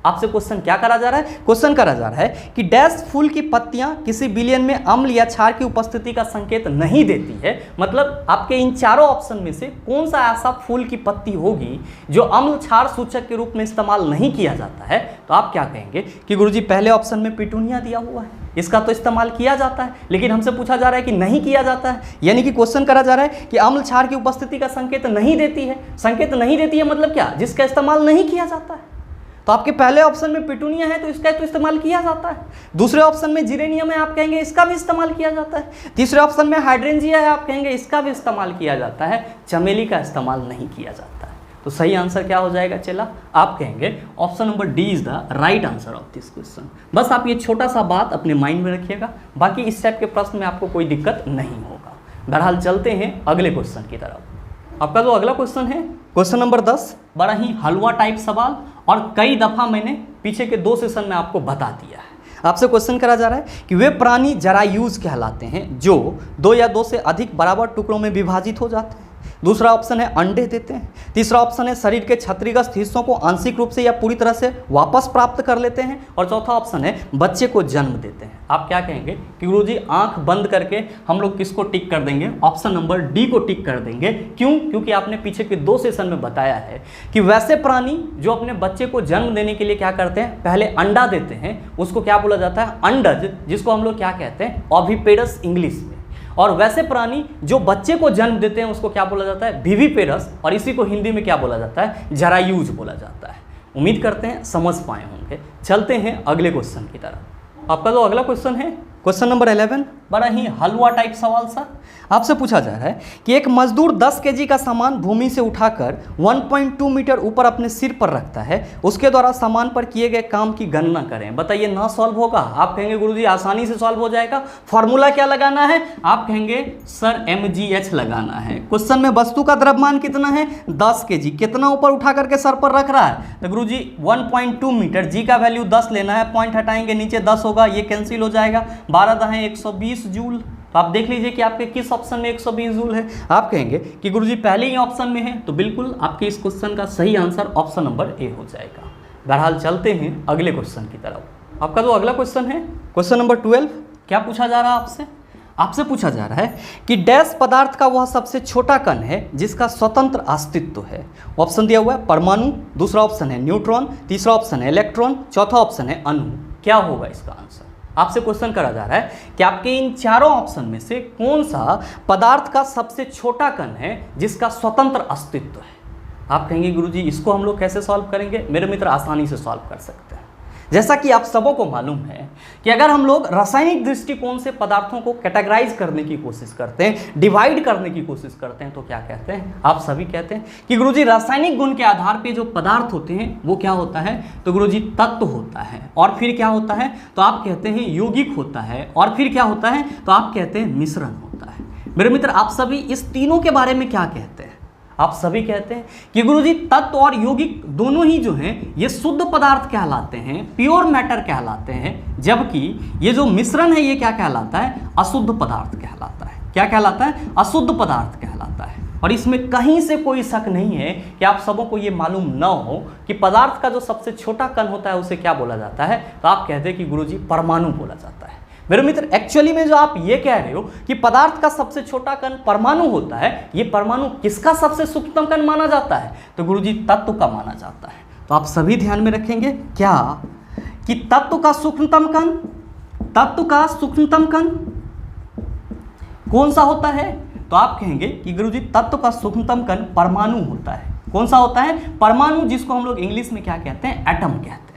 आपसे क्वेश्चन क्या करा जा रहा है, क्वेश्चन करा जा रहा है कि डैश फूल की पत्तियां किसी विलयन में अम्ल या क्षार की उपस्थिति का संकेत नहीं देती है। मतलब आपके इन चारों ऑप्शन में से कौन सा ऐसा फूल की पत्ती होगी जो अम्ल क्षार सूचक के रूप में इस्तेमाल नहीं किया जाता है। तो आप क्या कहेंगे कि गुरुजी पहले ऑप्शन में पेटूनिया दिया हुआ है, इसका तो इस्तेमाल किया जाता है, लेकिन हमसे पूछा जा रहा है कि नहीं किया जाता है। यानी कि क्वेश्चन करा जा रहा है कि अम्ल क्षार की उपस्थिति का संकेत नहीं देती है। संकेत नहीं देती है मतलब क्या, जिसका इस्तेमाल नहीं किया जाता है। तो आपके पहले ऑप्शन में पेटूनिया है तो इसका तो इस्तेमाल किया जाता है। दूसरे ऑप्शन में जिरेनियम है, आप कहेंगे इसका भी इस्तेमाल किया जाता है। तीसरे ऑप्शन में हाइड्रेंजिया है, आप कहेंगे इसका भी इस्तेमाल किया जाता है। चमेली का इस्तेमाल नहीं किया जाता है। तो सही आंसर क्या हो जाएगा चला, आप कहेंगे option number D is the right answer of this question. बस आप ये छोटा सा बात अपने माइंड में रखिएगा, बाकी इस टाइप के प्रश्न में आपको कोई दिक्कत नहीं होगा। बहरहाल चलते हैं अगले क्वेश्चन की तरफ। आपका जो अगला क्वेश्चन है क्वेश्चन नंबर 10, बड़ा ही हलवा टाइप सवाल और कई दफ़ा मैंने पीछे के 2 सेशन में आपको बता दिया है। आपसे क्वेश्चन करा जा रहा है कि वे प्राणी जरायुज कहलाते हैं जो 2 या 2 से अधिक बराबर टुकड़ों में विभाजित हो जाते हैं। दूसरा ऑप्शन है अंडे देते हैं, तीसरा ऑप्शन है शरीर के क्षतिग्रस्त हिस्सों को आंशिक रूप से या पूरी तरह से वापस प्राप्त कर लेते हैं, और चौथा ऑप्शन है बच्चे को जन्म देते हैं। आप क्या कहेंगे कि गुरुजी आंख बंद करके हम लोग किसको टिक कर देंगे? ऑप्शन नंबर डी को टिक कर देंगे। क्यों? क्योंकि आपने पीछे के 2 सेशन में बताया है कि वैसे प्राणी जो अपने बच्चे को जन्म देने के लिए क्या करते हैं, पहले अंडा देते हैं, उसको क्या बोला जाता है? अंडज, जिसको हम लोग क्या कहते हैं? ओविपेरस इंग्लिश में। और वैसे प्राणी जो बच्चे को जन्म देते हैं उसको क्या बोला जाता है? विविपेरस, और इसी को हिंदी में क्या बोला जाता है? जरायुज बोला जाता है। उम्मीद करते हैं समझ पाए होंगे। चलते हैं अगले क्वेश्चन की तरफ। आपका जो अगला क्वेश्चन है क्वेश्चन नंबर 11, बड़ा ही हलवा टाइप सवाल सर। आपसे पूछा जा रहा है कि एक मजदूर 10 केजी का सामान भूमि से उठाकर 1.2 मीटर ऊपर अपने सिर पर रखता है, उसके द्वारा सामान पर किए गए काम की गणना करें। बताइए ना सॉल्व होगा? आप कहेंगे गुरुजी आसानी से सॉल्व हो जाएगा। फॉर्मूला क्या लगाना है? आप कहेंगे सर mgh लगाना है। क्वेश्चन में वस्तु का द्रव्यमान कितना है? 10 केजी। कितना ऊपर उठा करके सर पर रख रहा है? तो गुरुजी 1.2 मीटर, जी का वैल्यू 10 लेना है, पॉइंट हटाएंगे नीचे 10 होगा, ये कैंसिल हो जाएगा, 12 दहें 120 जूल। तो आप देख लीजिए कि आपके किस ऑप्शन में 120 जूल है। आप कहेंगे कि गुरुजी पहले ही ऑप्शन में है, तो बिल्कुल आपके इस क्वेश्चन का सही आंसर ऑप्शन नंबर ए हो जाएगा। बहरहाल चलते हैं अगले क्वेश्चन की तरफ। आपका जो अगला क्वेश्चन है क्वेश्चन नंबर 12, क्या पूछा जा रहा है आपसे? आपसे पूछा जा रहा है कि डैश पदार्थ का वह सबसे छोटा कण है जिसका स्वतंत्र अस्तित्व है। ऑप्शन दिया हुआ है परमाणु, दूसरा ऑप्शन है न्यूट्रॉन, तीसरा ऑप्शन है इलेक्ट्रॉन, चौथा ऑप्शन है अणु। क्या होगा इसका आंसर? आपसे क्वेश्चन करा जा रहा है कि आपके इन चारों ऑप्शन में से कौन सा पदार्थ का सबसे छोटा कण है जिसका स्वतंत्र अस्तित्व है। आप कहेंगे गुरुजी इसको हम लोग कैसे सॉल्व करेंगे? मेरे मित्र आसानी से सॉल्व कर सकते हैं। जैसा कि आप सबों को मालूम है कि अगर हम लोग रासायनिक दृष्टिकोण से पदार्थों को कैटेगराइज करने की कोशिश करते हैं, डिवाइड करने की कोशिश करते हैं, तो क्या कहते हैं? आप सभी कहते हैं कि गुरुजी रासायनिक गुण के आधार पे जो पदार्थ होते हैं वो क्या होता है? तो गुरुजी तत्व होता है, और फिर क्या होता है? तो आप कहते हैं यौगिक होता है, और फिर क्या होता है? तो आप कहते हैं मिश्रण होता है। मेरे मित्र आप सभी इस तीनों के बारे में क्या कहते हैं? आप सभी कहते हैं कि गुरुजी तत्व और यौगिक दोनों ही जो हैं ये शुद्ध पदार्थ कहलाते हैं, प्योर मैटर कहलाते हैं, जबकि ये जो मिश्रण है ये क्या कहलाता है? अशुद्ध पदार्थ कहलाता है। क्या कहलाता है? अशुद्ध पदार्थ कहलाता है। और इसमें कहीं से कोई शक नहीं है कि आप सबों को ये मालूम न हो कि पदार्थ का जो सबसे छोटा कण होता है उसे क्या बोला जाता है? तो आप कहते हैं कि गुरुजी परमाणु बोला जाता है। मेरे मित्र एक्चुअली में जो आप ये कह रहे हो कि पदार्थ का सबसे छोटा कण परमाणु होता है, ये परमाणु किसका सबसे सूक्ष्मतम कण माना जाता है? तो गुरुजी तत्व का माना जाता है। तो आप सभी ध्यान में रखेंगे क्या कि तत्व का सूक्ष्मतम कण, तत्व का सूक्ष्मतम कण कौन सा होता है? तो आप कहेंगे कि गुरुजी तत्व का सूक्ष्मतम कण परमाणु होता है। कौन सा होता है? परमाणु, जिसको हम लोग इंग्लिश में क्या कहते हैं? एटम कहते हैं।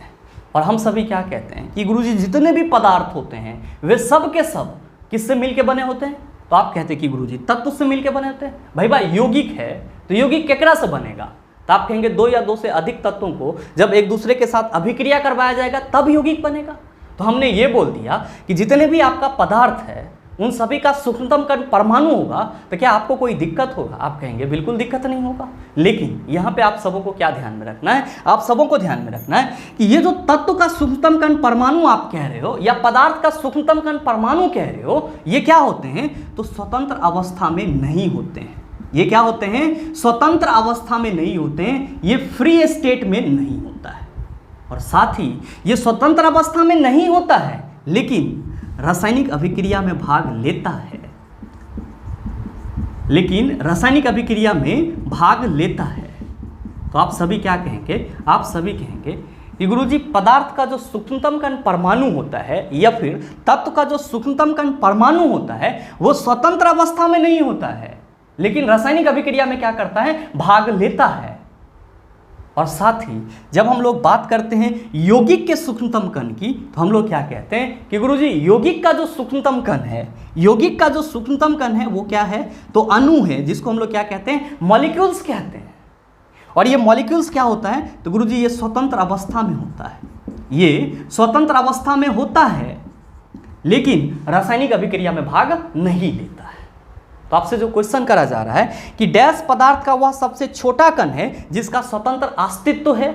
और हम सभी क्या कहते हैं कि गुरुजी जितने भी पदार्थ होते हैं वे सब के सब किससे मिलके बने होते हैं? तो आप कहते हैं कि गुरुजी तत्व से मिलके बने होते हैं। भाई यौगिक है तो यौगिक केकरा से बनेगा? तो आप कहेंगे 2 या 2 से अधिक तत्वों को जब एक दूसरे के साथ अभिक्रिया करवाया जाएगा तब यौगिक बनेगा। तो हमने ये बोल दिया कि जितने भी आपका पदार्थ है उन सभी का सूक्ष्मतम कण परमाणु होगा। तो क्या आपको कोई दिक्कत होगा? आप कहेंगे बिल्कुल दिक्कत नहीं होगा। लेकिन यहाँ पे आप सबों को क्या ध्यान में रखना है? आप सबों को ध्यान में रखना है कि ये जो तत्व का सूक्ष्मतम कण परमाणु आप कह रहे हो या पदार्थ का सूक्ष्मतम कण परमाणु कह रहे हो, ये क्या होते हैं? तो स्वतंत्र अवस्था में नहीं होते हैं। ये क्या होते हैं? स्वतंत्र अवस्था में नहीं होते हैं। ये फ्री स्टेट में नहीं होता है, और साथ ही ये स्वतंत्र अवस्था में नहीं होता है लेकिन रासायनिक अभिक्रिया में भाग लेता है। लेकिन रासायनिक अभिक्रिया में भाग लेता है। तो आप सभी क्या कहेंगे? आप सभी कहेंगे कि गुरुजी पदार्थ का जो सूक्ष्मतम कण परमाणु होता है या फिर तत्व का जो सूक्ष्मतम कण परमाणु होता है वो स्वतंत्र अवस्था में नहीं होता है लेकिन रासायनिक अभिक्रिया में क्या करता है? भाग लेता है। और साथ ही जब हम लोग बात करते हैं यौगिक के सूक्ष्मतम कण की तो हम लोग क्या कहते हैं कि गुरुजी यौगिक का जो सूक्ष्मतम कण है, यौगिक का जो सूक्ष्मतम कण है वो क्या है? तो अणु है, जिसको हम लोग क्या कहते हैं? मॉलिक्यूल्स कहते हैं। और ये मॉलिक्यूल्स क्या होता है? तो गुरुजी ये स्वतंत्र अवस्था में होता है। ये स्वतंत्र अवस्था में होता है लेकिन रासायनिक अभिक्रिया में भाग नहीं लेता है। तो आपसे जो क्वेश्चन करा जा रहा है कि डैश पदार्थ का वह सबसे छोटा कण है जिसका स्वतंत्र अस्तित्व है।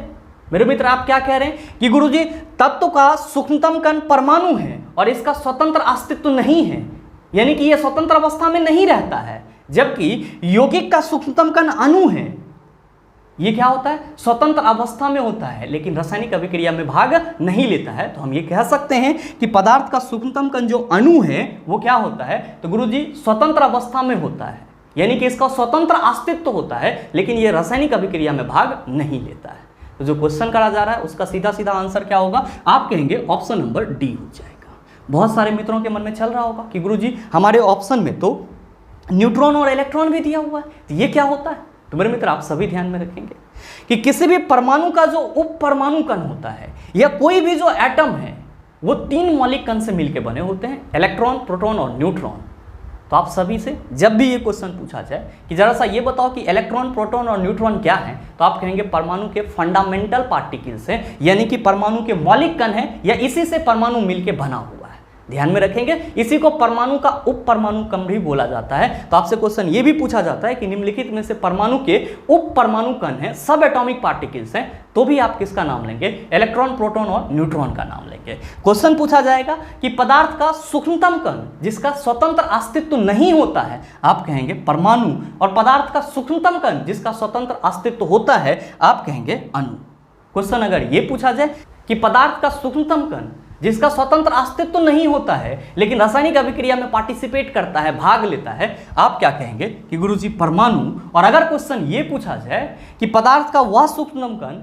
मेरे मित्र आप क्या कह रहे हैं कि गुरुजी तत्व का सूक्ष्मतम कण परमाणु है और इसका स्वतंत्र अस्तित्व नहीं है, यानी कि यह स्वतंत्र अवस्था में नहीं रहता है, जबकि यौगिक का सूक्ष्मतम कण अणु है, ये क्या होता है, स्वतंत्र अवस्था में होता है, लेकिन रासायनिक अभिक्रिया में भाग नहीं लेता है। तो हम ये कह सकते हैं कि पदार्थ का सूक्ष्मतम कण जो अणु है वो क्या होता है, तो गुरुजी स्वतंत्र अवस्था में होता है, यानी कि इसका स्वतंत्र अस्तित्व होता है, लेकिन ये रासायनिक अभिक्रिया में भाग नहीं लेता है। तो जो क्वेश्चन करा जा रहा है उसका सीधा सीधा आंसर क्या होगा, आप कहेंगे ऑप्शन नंबर डी हो जाएगा। बहुत सारे मित्रों के मन में चल रहा होगा कि गुरुजी हमारे ऑप्शन में तो न्यूट्रॉन और इलेक्ट्रॉन भी दिया हुआ है, तो ये क्या होता है। तो मेरे मित्र आप सभी ध्यान में रखेंगे कि किसी भी परमाणु का जो उप परमाणु कण होता है या कोई भी जो एटम है वो 3 मौलिक कण से मिलकर बने होते हैं, इलेक्ट्रॉन, प्रोटॉन और न्यूट्रॉन। तो आप सभी से जब भी ये क्वेश्चन पूछा जाए कि जरा सा ये बताओ कि इलेक्ट्रॉन, प्रोटॉन और न्यूट्रॉन क्या है, तो आप कहेंगे परमाणु के फंडामेंटल पार्टिकल्स हैं, यानी कि परमाणु के मौलिक कण हैं या इसी से परमाणु मिलकर बना हुआ है। ध्यान में रखेंगे, इसी को परमाणु का उप परमाणु कण भी बोला जाता है। तो आपसे क्वेश्चन ये भी पूछा जाता है कि निम्नलिखित में से परमाणु के उप परमाणु कण हैं, सब एटॉमिक पार्टिकल्स हैं, तो भी आप किसका नाम लेंगे, इलेक्ट्रॉन, प्रोटॉन और न्यूट्रॉन का नाम लेंगे। क्वेश्चन पूछा जाएगा कि पदार्थ का सूक्ष्मतम कण जिसका स्वतंत्र अस्तित्व नहीं होता है, आप कहेंगे परमाणु, और पदार्थ का सूक्ष्मतम कण जिसका स्वतंत्र अस्तित्व होता है, आप कहेंगे अणु। क्वेश्चन अगर ये पूछा जाए कि पदार्थ का सूक्ष्मतम कण जिसका स्वतंत्र अस्तित्व नहीं होता है लेकिन रासायनिक अभिक्रिया में पार्टिसिपेट करता है, भाग लेता है, आप क्या कहेंगे कि गुरुजी परमाणु। और अगर क्वेश्चन ये पूछा जाए कि पदार्थ का वह सूक्ष्मतम कण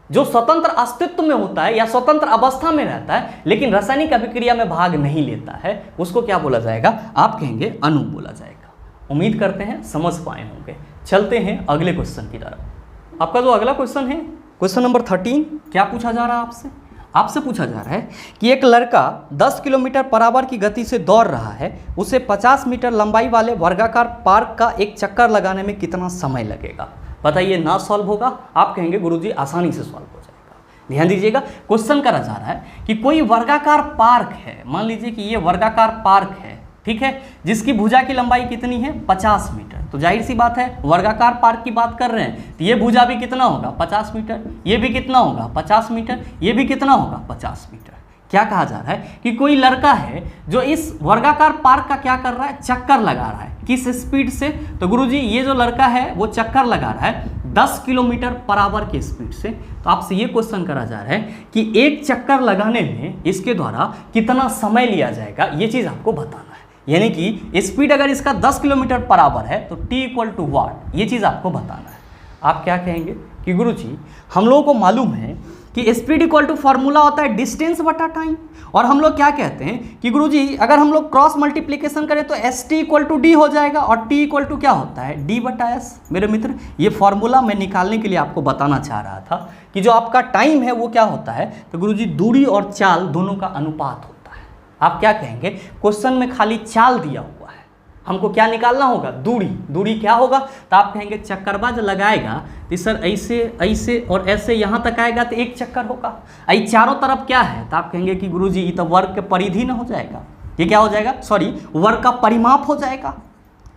जो स्वतंत्र अस्तित्व में होता है या स्वतंत्र अवस्था में रहता है लेकिन रासायनिक अभिक्रिया में भाग नहीं लेता है, उसको क्या बोला जाएगा, आप कहेंगे अणु बोला जाएगा। उम्मीद करते हैं समझ पाए होंगे। चलते हैं अगले क्वेश्चन की तरफ। आपका जो अगला क्वेश्चन है, क्वेश्चन नंबर 13, क्या पूछा जा रहा है आपसे, आपसे पूछा जा रहा है कि एक लड़का 10 किलोमीटर पर आवर की गति से दौड़ रहा है, उसे 50 मीटर लंबाई वाले वर्गाकार पार्क का एक चक्कर लगाने में कितना समय लगेगा। बताइए, ना सॉल्व होगा, आप कहेंगे गुरुजी आसानी से सॉल्व हो जाएगा। ध्यान दीजिएगा, क्वेश्चन करा जा रहा है कि कोई वर्गाकार पार्क है, मान लीजिए कि ये वर्गाकार पार्क है, ठीक है, जिसकी भुजा की लंबाई कितनी है, 50 मीटर। तो जाहिर सी बात है वर्गाकार पार्क की बात कर रहे हैं, तो ये भुजा भी कितना होगा, 50 मीटर, ये भी कितना होगा, 50 मीटर, ये भी कितना होगा, 50 मीटर। क्या कहा जा रहा है कि कोई लड़का है जो इस वर्गाकार पार्क का क्या कर रहा है, चक्कर लगा रहा है। किस स्पीड से, तो गुरुजी ये जो लड़का है वो चक्कर लगा रहा है 10 किलोमीटर पर आवर की स्पीड से। तो आपसे ये क्वेश्चन करा जा रहा है कि एक चक्कर लगाने में इसके द्वारा कितना समय लिया जाएगा, ये चीज़ आपको बताना है। यानी कि स्पीड अगर इसका 10 किलोमीटर पर आवर है तो t इक्वल टू वाट, ये चीज़ आपको बताना है। आप क्या कहेंगे कि गुरुजी हम लोगों को मालूम है कि स्पीड इक्वल टू फॉर्मूला होता है डिस्टेंस बटा टाइम, और हम लोग क्या कहते हैं कि गुरुजी अगर हम लोग क्रॉस मल्टीप्लिकेशन करें तो st इक्वल टू डी हो जाएगा, और t इक्वल टू क्या होता है, d बटा s। मेरे मित्र, ये फॉर्मूला मैं निकालने के लिए आपको बताना चाह रहा था कि जो आपका टाइम है वो क्या होता है, तो गुरुजी दूरी और चाल दोनों का अनुपात होता है। आप क्या कहेंगे, क्वेश्चन में खाली चाल दिया हुआ है, हमको क्या निकालना होगा, दूरी। दूरी क्या होगा, तो आप कहेंगे चक्करबाज लगाएगा तो सर ऐसे ऐसे और ऐसे यहाँ तक आएगा तो एक चक्कर होगा। आई चारों तरफ क्या है, तो आप कहेंगे कि गुरुजी ये तो वर्ग के परिधि ना हो जाएगा, ये क्या हो जाएगा, सॉरी वर्ग का परिमाप हो जाएगा।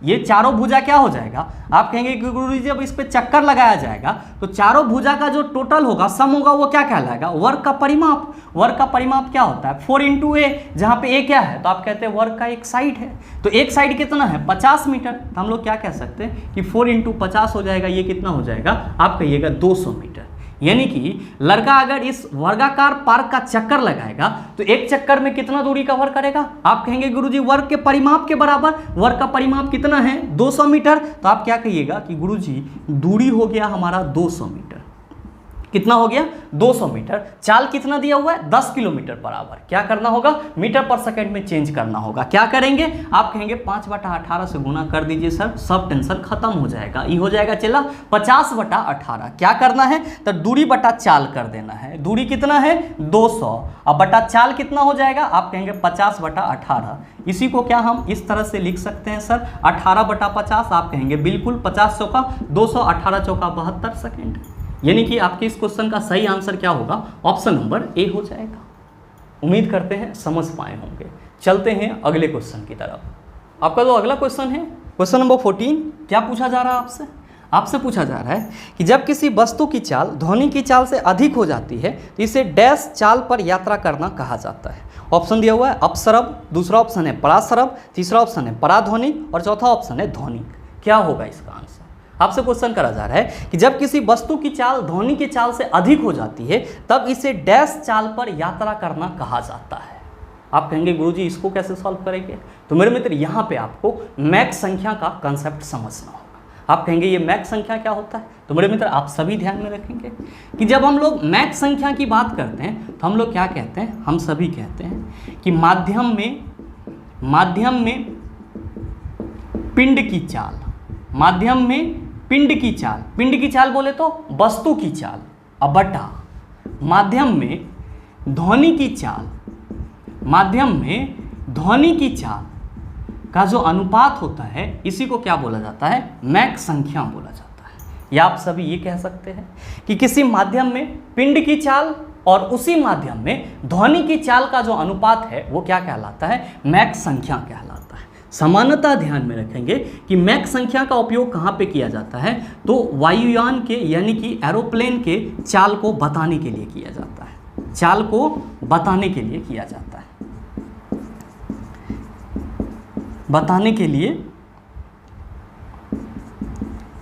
ये चारों भुजा क्या हो जाएगा, आप कहेंगे कि गुरुजी जब इस पे चक्कर लगाया जाएगा तो चारों भुजा का जो टोटल होगा, सम होगा, वो क्या कहलाएगा, वर्ग का परिमाप। वर्ग का परिमाप क्या होता है, 4 इंटू ए, जहाँ पे ए क्या है, तो आप कहते हैं वर्ग का एक साइड है, तो एक साइड कितना है, 50 मीटर। तो हम लोग क्या कह सकते हैं कि 4 इंटू 50 हो जाएगा, ये कितना हो जाएगा, आप कहिएगा 200 मीटर। यानी कि लड़का अगर इस वर्गाकार पार्क का चक्कर लगाएगा तो एक चक्कर में कितना दूरी कवर करेगा, आप कहेंगे गुरुजी वर्ग के परिमाप के बराबर। वर्ग का परिमाप कितना है, 200 मीटर। तो आप क्या कहिएगा कि गुरुजी दूरी हो गया हमारा 200 मीटर। कितना हो गया, 200 मीटर। चाल कितना दिया हुआ है, 10 किलोमीटर पर आवर। क्या करना होगा, मीटर पर सेकंड में चेंज करना होगा। क्या करेंगे, आप कहेंगे 5/18 से गुना कर दीजिए सर, सब टेंशन खत्म हो जाएगा। ये हो जाएगा चला 50/18। क्या करना है, तो दूरी बटा चाल कर देना है। दूरी कितना है, 200, अब बटा चाल कितना हो जाएगा, आप कहेंगे 50/18। इसी को क्या हम इस तरह से लिख सकते हैं सर, 18/50। आप कहेंगे बिल्कुल 50 चौका 200, 18 चौका 72 सेकेंड। यानी कि आपके इस क्वेश्चन का सही आंसर क्या होगा, ऑप्शन नंबर ए हो जाएगा। उम्मीद करते हैं समझ पाए होंगे। चलते हैं अगले क्वेश्चन की तरफ। आपका जो अगला क्वेश्चन है, क्वेश्चन नंबर 14, क्या पूछा जा रहा है आपसे, आपसे पूछा जा रहा है कि जब किसी वस्तु की चाल ध्वनि की चाल से अधिक हो जाती है तो इसे डैश चाल पर यात्रा करना कहा जाता है, ऑप्शन दिया हुआ है अपसरब, दूसरा ऑप्शन है परासरब, तीसरा ऑप्शन है पराध्वनिक और चौथा ऑप्शन है ध्वनिक। क्या होगा इसका आंसर? आपसे क्वेश्चन करा जा रहा है कि जब किसी वस्तु की चाल ध्वनि की चाल से अधिक हो जाती है तब इसे डैश चाल पर यात्रा करना कहा जाता है। आप कहेंगे गुरुजी इसको कैसे सॉल्व करेंगे? तो मेरे मित्र यहाँ पे आपको मैक संख्या का कंसेप्ट समझना होगा। आप कहेंगे ये मैक संख्या क्या होता है? तो मेरे मित्र आप सभी ध्यान में रखेंगे कि जब हम लोग मैक संख्या की बात करते हैं तो हम लोग क्या कहते हैं? हम सभी कहते हैं कि माध्यम में पिंड की चाल, माध्यम में पिंड की चाल, पिंड की चाल बोले तो वस्तु की चाल, अब बटा माध्यम में ध्वनि की चाल, माध्यम में ध्वनि की चाल का जो अनुपात होता है इसी को क्या बोला जाता है? मैक संख्या बोला जाता है। या आप सभी ये कह सकते हैं कि किसी माध्यम में पिंड की चाल और उसी माध्यम में ध्वनि की चाल का जो अनुपात है वो क्या कहलाता है? मैक संख्या कहलाता है। समानता ध्यान में रखेंगे कि मैक संख्या का उपयोग कहाँ पे किया जाता है? तो वायुयान के यानी कि एरोप्लेन के चाल को बताने के लिए किया जाता है, चाल को बताने के लिए किया जाता है, बताने के लिए